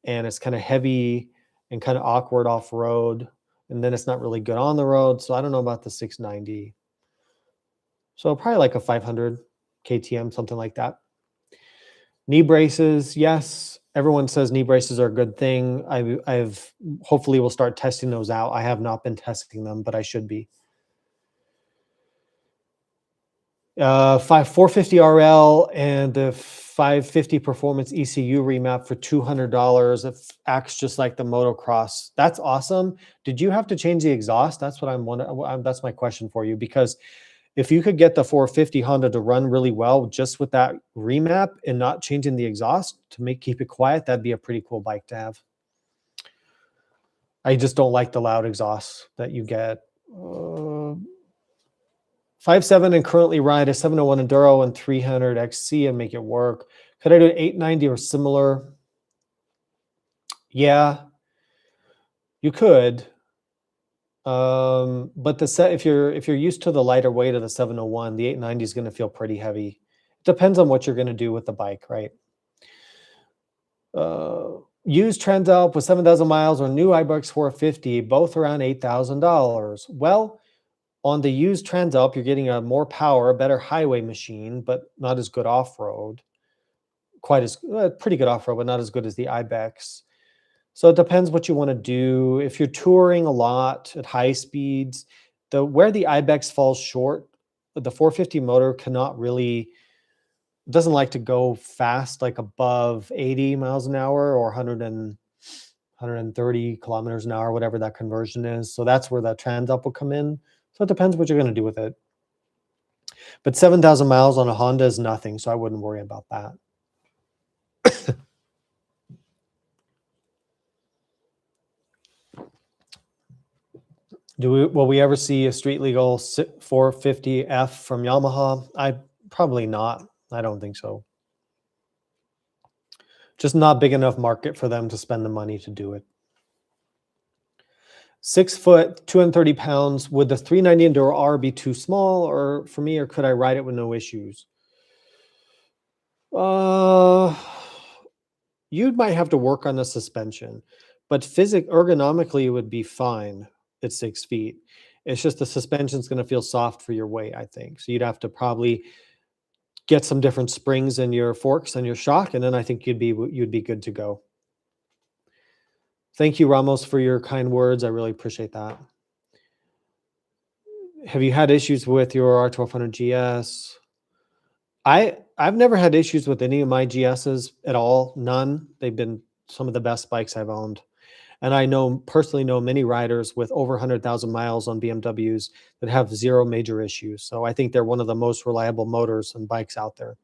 and it's kind of heavy and kind of awkward off-road, and then it's not really good on the road. So I don't know about the 690. So probably like a 500 KTM, something like that. Knee braces, yes. Everyone says knee braces are a good thing. I've hopefully will start testing those out. I have not been testing them, but I should be. 450 RL and the 550 Performance ECU remap for $200. It acts just like the motocross. That's awesome. Did you have to change the exhaust? That's what I'm wondering. That's my question for you, because if you could get the 450 Honda to run really well just with that remap and not changing the exhaust to keep it quiet, that'd be a pretty cool bike to have. I just don't like the loud exhaust that you get. 5.7 and currently ride a 701 Enduro and 300 XC and make it work. Could I do an 890 or similar? Yeah, you could. But if you're used to the lighter weight of the 701, the 890 is going to feel pretty heavy. It depends on what you're going to do with the bike, right? Used Transalp with 7,000 miles or new iBikes 450, both around $8,000. Well, on the used Transalp, you're getting a more power, better highway machine, but not as good off-road. Pretty good off-road, but not as good as the iBikes. So it depends what you want to do. If you're touring a lot at high speeds, where the iBex falls short, the 450 motor doesn't like to go fast, like above 80 miles an hour or 130 kilometers an hour, whatever that conversion is. So that's where that Transalp will come in. So it depends what you're going to do with it. But 7,000 miles on a Honda is nothing, so I wouldn't worry about that. Will we ever see a street legal 450F from Yamaha? Probably not. I don't think so. Just not big enough market for them to spend the money to do it. 6 foot, 230 pounds. Would the 390 Enduro R be too small or for me, or could I ride it with no issues? You might have to work on the suspension, but ergonomically it would be fine at 6 feet. It's just the suspension's going to feel soft for your weight, I think. So you'd have to probably get some different springs in your forks and your shock, and then I think you'd be good to go. Thank you, Ramos, for your kind words. I really appreciate that. Have you had issues with your R1200 GS? I've never had issues with any of my GSs at all. None. They've been some of the best bikes I've owned. And I personally know many riders with over 100,000 miles on BMWs that have zero major issues. So I think they're one of the most reliable motors and bikes out there.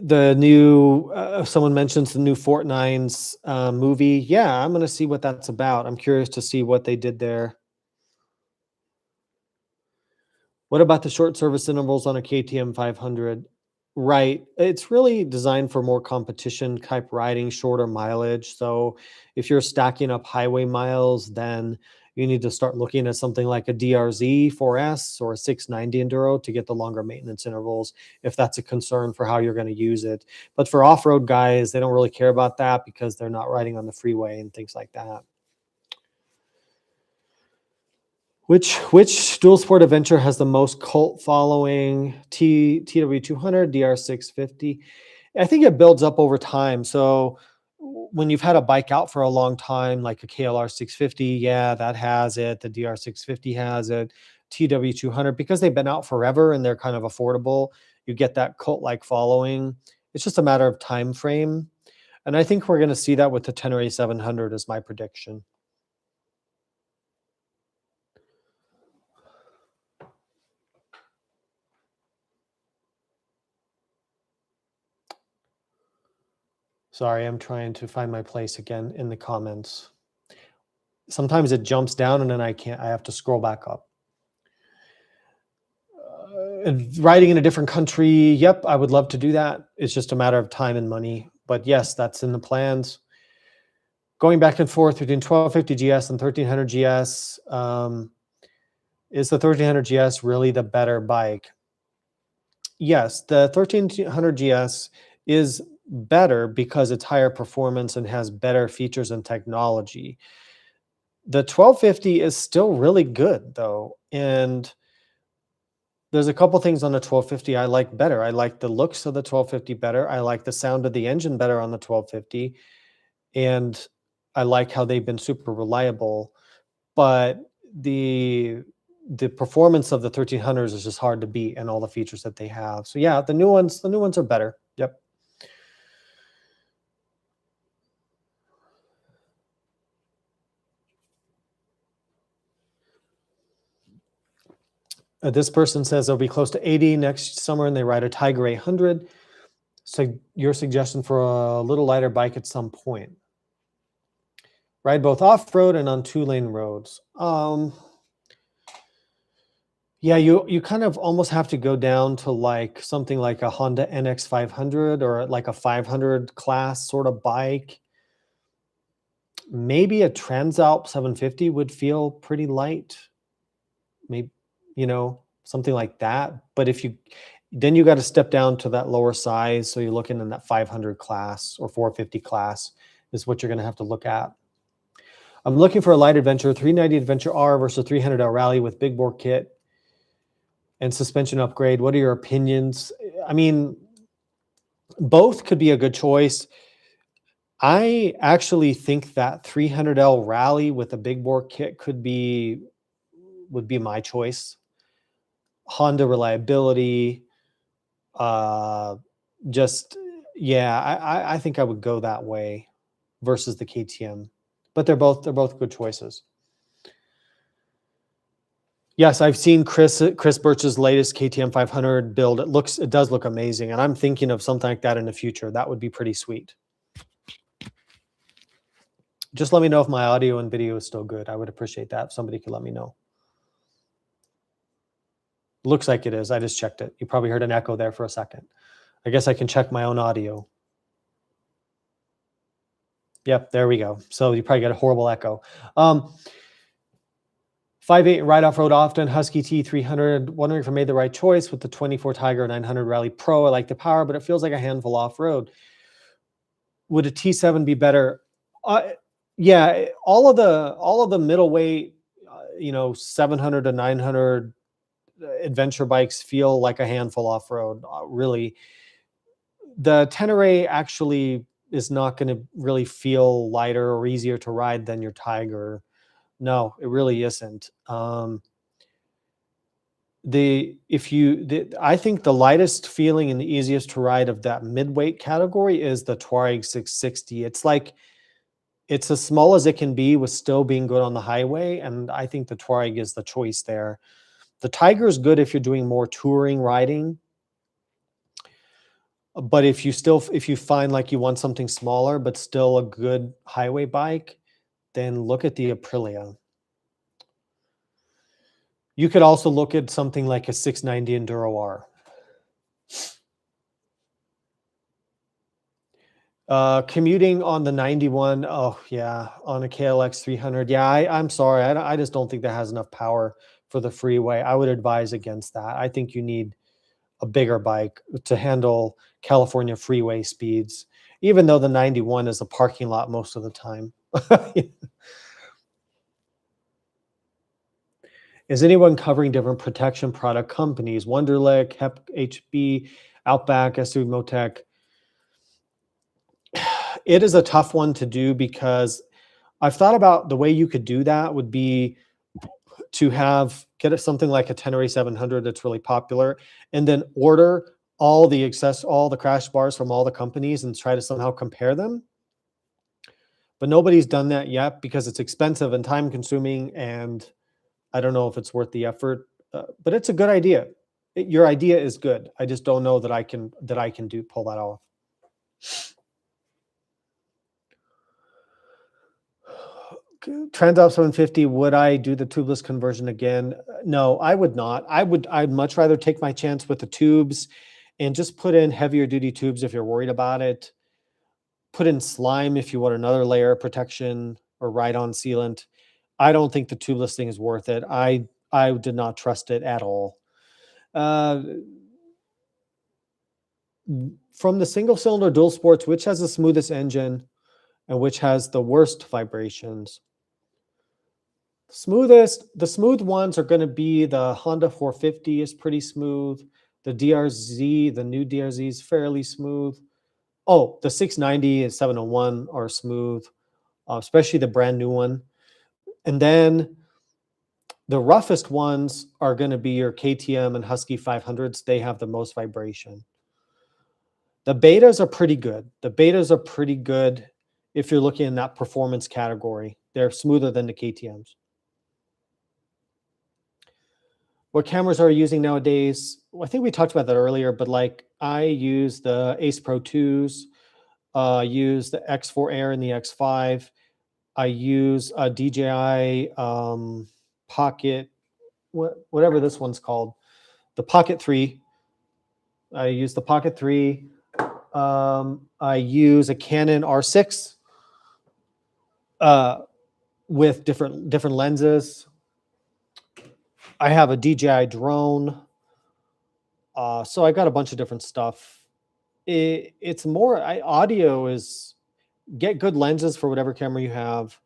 The new, someone mentions the new Fortnite's movie. Yeah, I'm going to see what that's about. I'm curious to see what they did there. What about the short service intervals on a KTM 500? Right. It's really designed for more competition type riding, shorter mileage. So if you're stacking up highway miles, then you need to start looking at something like a DRZ 4S or a 690 Enduro to get the longer maintenance intervals, if that's a concern for how you're going to use it. But for off-road guys, they don't really care about that because they're not riding on the freeway and things like that. Which dual sport adventure has the most cult following? TW200, DR650. I think it builds up over time. So when you've had a bike out for a long time, like a KLR 650, yeah, that has it. The DR 650 has it. TW200, because they've been out forever and they're kind of affordable, you get that cult-like following. It's just a matter of time frame. And I think we're going to see that with the Tenere 700 is my prediction. Sorry, I'm trying to find my place again in the comments. Sometimes it jumps down and then I have to scroll back up. Riding in a different country. Yep, I would love to do that. It's just a matter of time and money. But yes, that's in the plans. Going back and forth between 1250 GS and 1300 GS. Is the 1300 GS really the better bike? Yes, the 1300 GS is better because it's higher performance and has better features and technology. The 1250 is still really good though. And there's a couple things on the 1250 I like better. I like the looks of the 1250 better. I like the sound of the engine better on the 1250. And I like how they've been super reliable. But the performance of the 1300s is just hard to beat and all the features that they have. So yeah, the new ones are better. Yep. This person says they'll be close to 80 next summer and they ride a Tiger 800. So your suggestion for a little lighter bike at some point? Ride both off-road and on 2-lane roads. Yeah, you kind of almost have to go down to like something like a Honda NX 500 or like a 500 class sort of bike. Maybe a Transalp 750 would feel pretty light. Maybe, something like that. But then you got to step down to that lower size. So you're looking in that 500 class or 450 class is what you're going to have to look at. I'm looking for a light adventure, 390 Adventure R versus 300L Rally with big bore kit and suspension upgrade. What are your opinions? I mean, both could be a good choice. I actually think that 300L Rally with a big bore kit would be my choice. Honda reliability, I think I would go that way versus the KTM. But they're both good choices. Yes, I've seen Chris Birch's latest KTM 500 build. It does look amazing, and I'm thinking of something like that in the future. That would be pretty sweet. Just let me know if my audio and video is still good. I would appreciate that if somebody could let me know. Looks like it is. I just checked it. You probably heard an echo there for a second. I guess I can check my own audio. Yep, there we go. So you probably got a horrible echo. 5.8 ride off-road often, Husky T300. Wondering if I made the right choice with the 24 Tiger 900 Rally Pro. I like the power, but it feels like a handful off-road. Would a T7 be better? Yeah, all of the middleweight, 700 to 900 adventure bikes feel like a handful off-road. Really, the Tenere actually is not going to really feel lighter or easier to ride than your Tiger. No, it really isn't. I think the lightest feeling and the easiest to ride of that midweight category is the Touareg 660. It's as small as it can be with still being good on the highway, and I think the Touareg is the choice there. The Tiger is good if you're doing more touring riding, but if you find like you want something smaller but still a good highway bike, then look at the Aprilia. You could also look at something like a 690 Enduro R. Commuting on the 91, oh yeah, on a KLX 300. Yeah, I'm sorry, I just don't think that has enough power for the freeway. I would advise against that. I think you need a bigger bike to handle California freeway speeds, even though the 91 is a parking lot most of the time. Is anyone covering different protection product companies? Wonderlic, HB, Outback, SU Motec. It is a tough one to do because I've thought about the way you could do that would be to get something like a Tenere 700 that's really popular, and then order all the crash bars from all the companies and try to somehow compare them. But nobody's done that yet because it's expensive and time consuming, and I don't know if it's worth the effort. But it's a good idea. Your idea is good. I just don't know that I can pull that off. Transop 750, would I do the tubeless conversion again? No, I would not. I'd much rather take my chance with the tubes and just put in heavier duty tubes if you're worried about it. Put in slime if you want another layer of protection or ride-on sealant. I don't think the tubeless thing is worth it. I did not trust it at all. From the single cylinder dual sports, which has the smoothest engine and which has the worst vibrations? The smooth ones are going to be the Honda 450 is pretty smooth. The DRZ, the new DRZ is fairly smooth. Oh, the 690 and 701 are smooth, especially the brand new one. And then the roughest ones are going to be your KTM and Husky 500s. They have the most vibration. The betas are pretty good. If you're looking in that performance category. They're smoother than the KTMs. What cameras are you using nowadays? Well, I think we talked about that earlier, but like I use the Ace Pro 2s, use the X4 Air and the X5. I use a DJI Pocket, whatever this one's called, the Pocket 3. I use the Pocket 3. I use a Canon R6 with different lenses. I have a DJI drone. So I got a bunch of different stuff. It's more audio is get good lenses for whatever camera you have,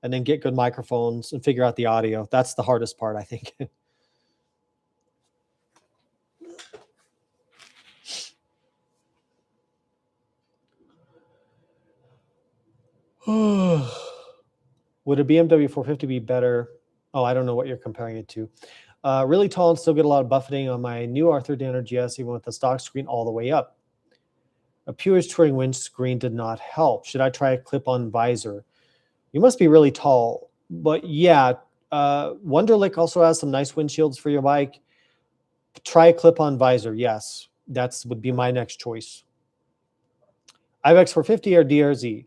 and then get good microphones and figure out the audio. That's the hardest part, I think. Would a BMW 450 be better? Oh, I don't know what you're comparing it to. Really tall and still get a lot of buffeting on my new R300 GS, even with the stock screen all the way up. A Pure's touring windscreen did not help. Should I try a clip-on visor? You must be really tall. But yeah, Wonderlic also has some nice windshields for your bike. Try a clip-on visor. Yes, that's would be my next choice. Ibex 450 or DRZ?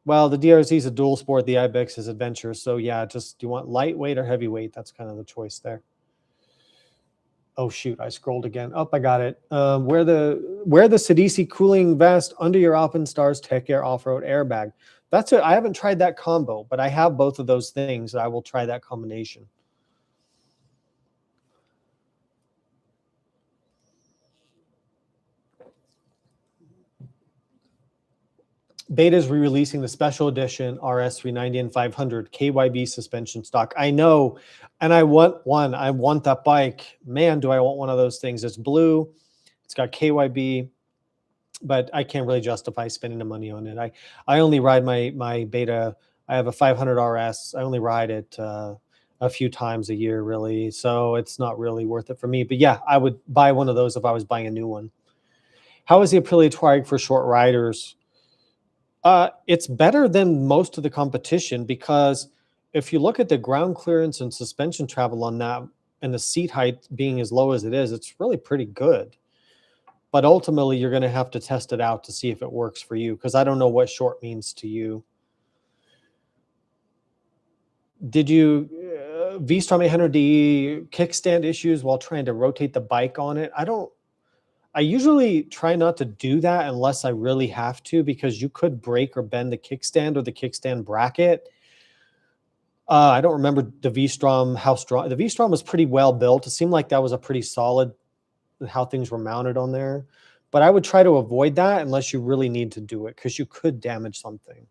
Well, the DRZ is a dual sport. The Ibex is adventure. So yeah, just do you want lightweight or heavyweight? That's kind of the choice there. Oh shoot, I scrolled again. Oh, I got it. Wear the Sidisi cooling vest under your Alpenstars Tech Air off-road airbag. That's it. I haven't tried that combo, but I have both of those things. I will try that combination. Beta is re-releasing the special edition RS 390 and 500 KYB suspension stock. I know, and I want one. I want that bike. Man, do I want one of those things. It's blue. It's got KYB, but I can't really justify spending the money on it. I only ride my Beta. I have a 500 RS. I only ride it a few times a year, really. So it's not really worth it for me. But yeah, I would buy one of those if I was buying a new one. How is the Aprilia Touareg for short riders? It's better than most of the competition, because if you look at the ground clearance and suspension travel on that, and the seat height being as low as it is, it's really pretty good. But ultimately, you're going to have to test it out to see if it works for you, because I don't know what short means to you. Did you V-Strom 800D kickstand issues while trying to rotate the bike on it? I usually try not to do that unless I really have to, because you could break or bend the kickstand or the kickstand bracket. I don't remember the V-Strom, how strong. The V-Strom was pretty well built. It seemed like that was a pretty solid, how things were mounted on there. But I would try to avoid that unless you really need to do it, because you could damage something.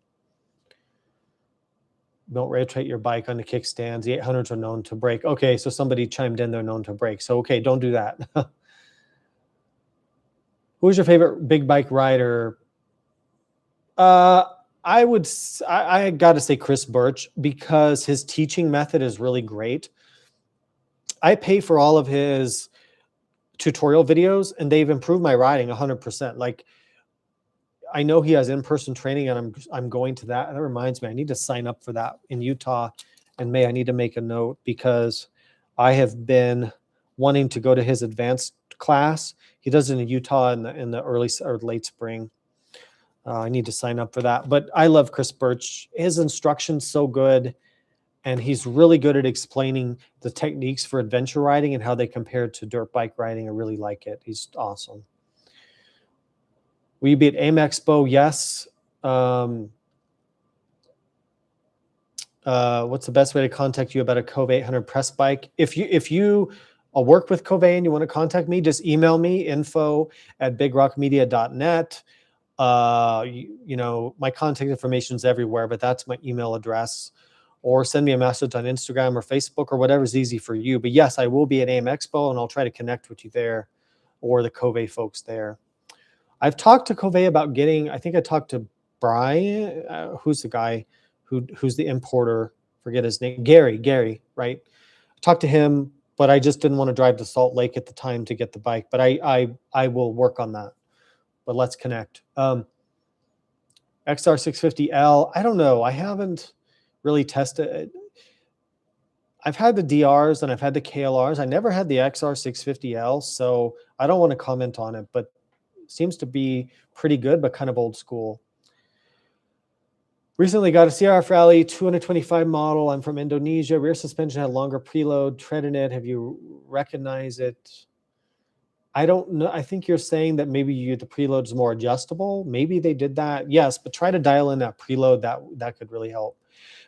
Don't rotate your bike on the kickstands. The 800s are known to break. Okay, so somebody chimed in, they're known to break. So, okay, don't do that. Who's your favorite big bike rider? I got to say Chris Birch, because his teaching method is really great. I pay for all of his tutorial videos, and they've improved my riding 100%. Like, I know he has in-person training, and I'm going to that. That reminds me, I need to sign up for that in Utah in May. I need to make a note, because I have been wanting to go to his advanced class. He does it in Utah in the early or late spring. I need to sign up for that. But I love Chris Birch. His instruction's so good, and he's really good at explaining the techniques for adventure riding and how they compare to dirt bike riding. I really like it. He's awesome. Will you be at AIM Expo? Yes. What's the best way to contact you about a Cove 800 press bike? If you work with Cove and you want to contact me, just email me, info@bigrockmedia.net. You know, my contact information is everywhere, but that's my email address. Or send me a message on Instagram or Facebook or whatever's easy for you. But yes, I will be at AIM Expo, and I'll try to connect with you there, or the Cove folks there. I've talked to Cove about getting, I think I talked to Brian, who's the guy who's the importer, forget his name, Gary, right? I talked to him, but I just didn't want to drive to Salt Lake at the time to get the bike. But I will work on that. But let's connect. XR650L, I don't know. I haven't really tested it. I've had the DRs and I've had the KLRs. I never had the XR650L, so I don't want to comment on it, but it seems to be pretty good, but kind of old school. Recently got a CRF Rally 225 model. I'm from Indonesia. Rear suspension had longer preload. Tread in it. Have you recognized it? I don't know. I think you're saying that maybe the preload is more adjustable. Maybe they did that. Yes, but try to dial in that preload. That could really help.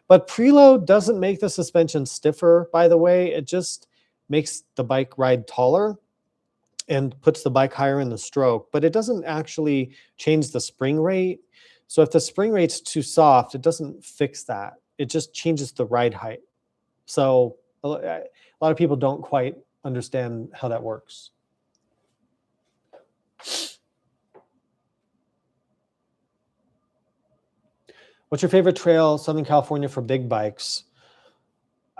But preload doesn't make the suspension stiffer, by the way. It just makes the bike ride taller and puts the bike higher in the stroke. But it doesn't actually change the spring rate. So if the spring rate's too soft, it doesn't fix that. It just changes the ride height. So a lot of people don't quite understand how that works. What's your favorite trail, Southern California, for big bikes?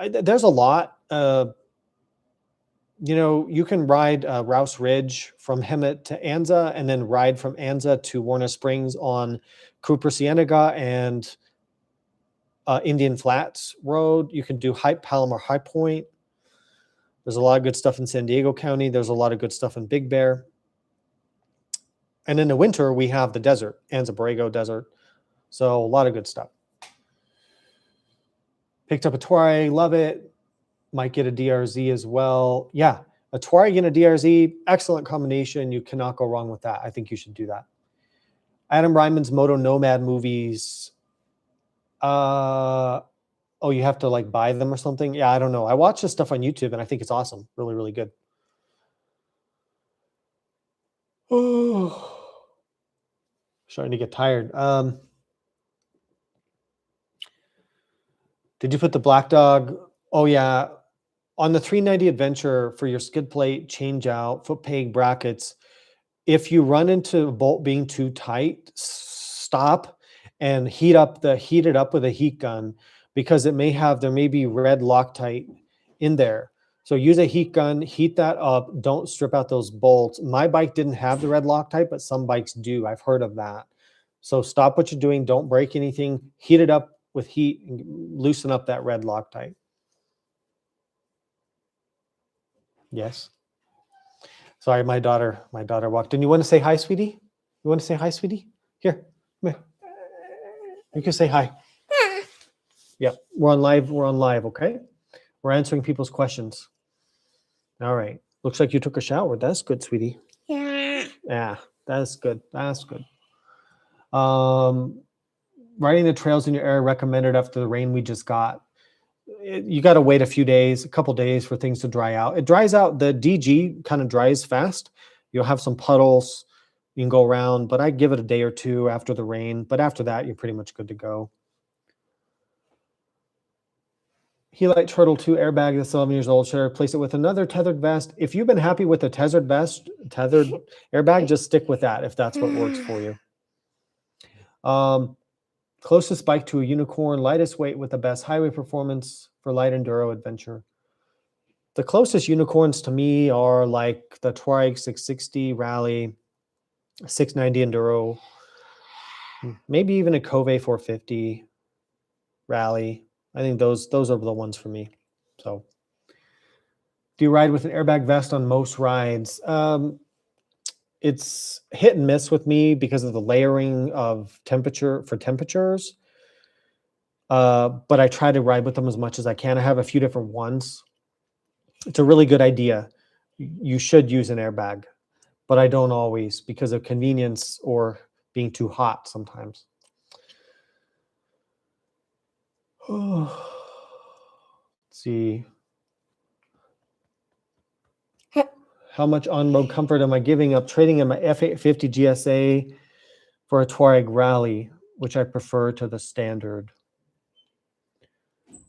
There's a lot. You know, you can ride Rouse Ridge from Hemet to Anza, and then ride from Anza to Warner Springs on Cooper Cienega, and Indian Flats Road. You can do Palomar High Point. There's a lot of good stuff in San Diego County. There's a lot of good stuff in Big Bear. And in the winter, we have the desert, Anza Borrego Desert. So a lot of good stuff. Picked up a Touareg, love it. Might get a DRZ as well. Yeah, a Touareg and a DRZ, excellent combination. You cannot go wrong with that. I think you should do that. Adam Ryman's Moto Nomad movies. Oh, you have to like buy them or something? Yeah, I don't know. I watch this stuff on YouTube and I think it's awesome. Really, really good. Oh, starting to get tired. Did you put the Black Dog? Oh, yeah. On the 390 Adventure for your skid plate, change out, foot peg brackets, if you run into a bolt being too tight, stop and heat it up with a heat gun, because there may be red Loctite in there. So use a heat gun, heat that up, don't strip out those bolts. My bike didn't have the red Loctite, but some bikes do. I've heard of that. So stop what you're doing, don't break anything, heat it up with heat and loosen up that red Loctite. Yes. Sorry, my daughter walked in. You want to say hi, sweetie? You want to say hi, sweetie? Here, come here. You can say hi. Yeah, we're on live. We're on live, okay? We're answering people's questions. All right. Looks like you took a shower. That's good, sweetie. Yeah. Yeah, that's good. That's good. Riding the trails in your area recommended after the rain we just got. You got to wait a couple days for things to dry out. It dries out. The DG kind of dries fast. You'll have some puddles. You can go around, but I give it a day or two after the rain. But after that, you're pretty much good to go. Helite Turtle 2 airbag that's 11 years old. Should I replace it with another tethered vest? If you've been happy with the tethered airbag, just stick with that if that's what works for you. Closest bike to a unicorn, lightest weight with the best highway performance for light enduro adventure. The closest unicorns to me are like the Touareg 660 Rally, 690 enduro, maybe even a Cove 450 Rally. I think those are the ones for me. So, do you ride with an airbag vest on most rides? It's hit and miss with me because of the layering of temperatures. But I try to ride with them as much as I can. I have a few different ones. It's a really good idea. You should use an airbag, but I don't always because of convenience or being too hot sometimes. Let's see. How much on-road comfort am I giving up trading in my F850 GSA for a Touareg Rally, which I prefer to the standard?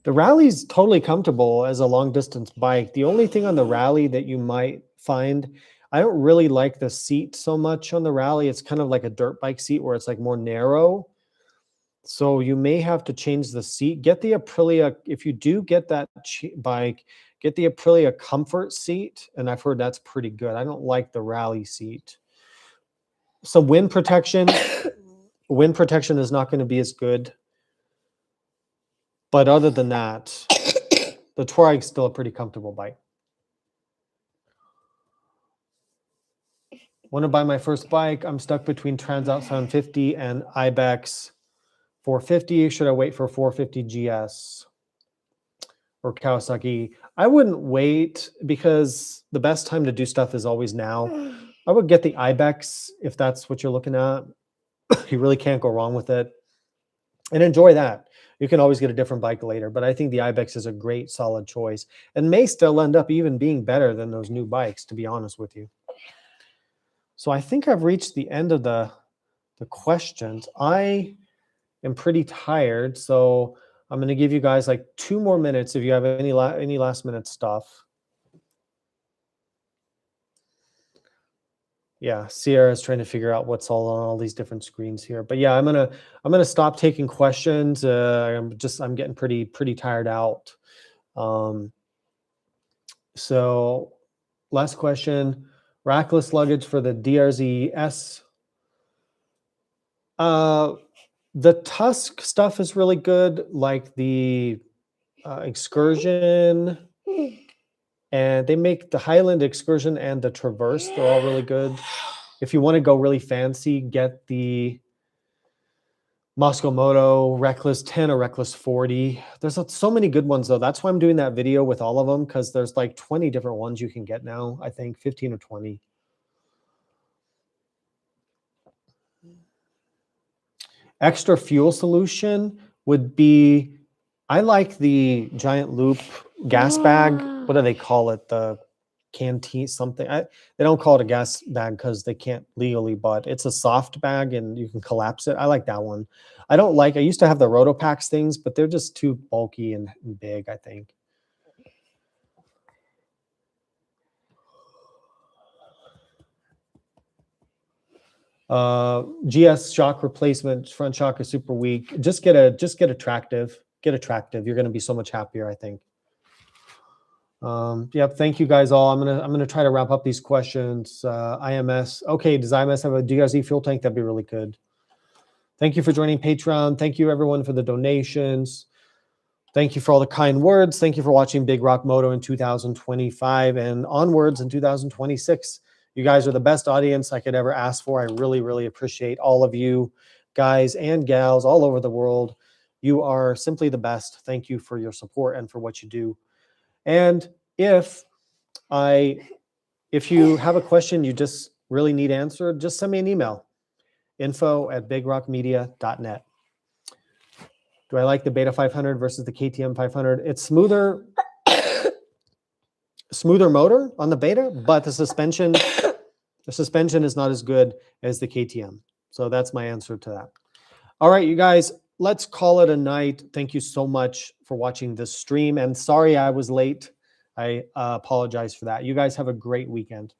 The Rally's totally comfortable as a long-distance bike. The only thing on the Rally that you might find, I don't really like the seat so much on the Rally. It's kind of like a dirt bike seat where it's like more narrow. So you may have to change the seat. Get the Aprilia. If you do get that bike, get the Aprilia comfort seat. And I've heard that's pretty good. I don't like the Rally seat. Some wind protection. Wind protection is not going to be as good. But other than that, the Touareg's still a pretty comfortable bike. Want to buy my first bike? I'm stuck between Transalp 750 and Ibex 450. Should I wait for 450 GS or Kawasaki? I wouldn't wait because the best time to do stuff is always now. I would get the Ibex if that's what you're looking at. You really can't go wrong with it. And enjoy that. You can always get a different bike later, but I think the Ibex is a great, solid choice and may still end up even being better than those new bikes, to be honest with you. So I think I've reached the end of the questions. I am pretty tired, so I'm going to give you guys like 2 more minutes if you have any last minute stuff. Yeah, Sierra's trying to figure out what's all on all these different screens here. But yeah, I'm gonna stop taking questions. I'm getting pretty tired out. So last question: rackless luggage for the DRZ S. The Tusk stuff is really good, like the Excursion, and they make the Highland Excursion and the Traverse. They're all really good. If you want to go really fancy, get the Moscow Moto Reckless 10 or Reckless 40. There's so many good ones, though. That's why I'm doing that video with all of them, because there's like 20 different ones you can get now. I think 15 or 20. Extra fuel solution would be, I like the Giant Loop gas bag. What do they call it? The canteen something. They don't call it a gas bag because they can't legally, but it's a soft bag and you can collapse it. I like that one. I used to have the Rotopax things, but they're just too bulky and big, I think. GS shock replacement, front shock is super weak. Just get attractive. Get attractive. You're going to be so much happier, I think. Yep. Thank you guys all. I'm gonna try to wrap up these questions. IMS. Okay. Does IMS have a DRZ fuel tank? That'd be really good. Thank you for joining Patreon. Thank you everyone for the donations. Thank you for all the kind words. Thank you for watching Big Rock Moto in 2025 and onwards in 2026. You guys are the best audience I could ever ask for. I really, really appreciate all of you guys and gals all over the world. You are simply the best. Thank you for your support and for what you do. And if you have a question you just really need answered, just send me an email, info@bigrockmedia.net. Do I like the Beta 500 versus the KTM 500? It's smoother motor on the Beta, but the suspension is not as good as the KTM. So that's my answer to that. All right, you guys, let's call it a night. Thank you so much for watching this stream. And sorry I was late. I apologize for that. You guys have a great weekend.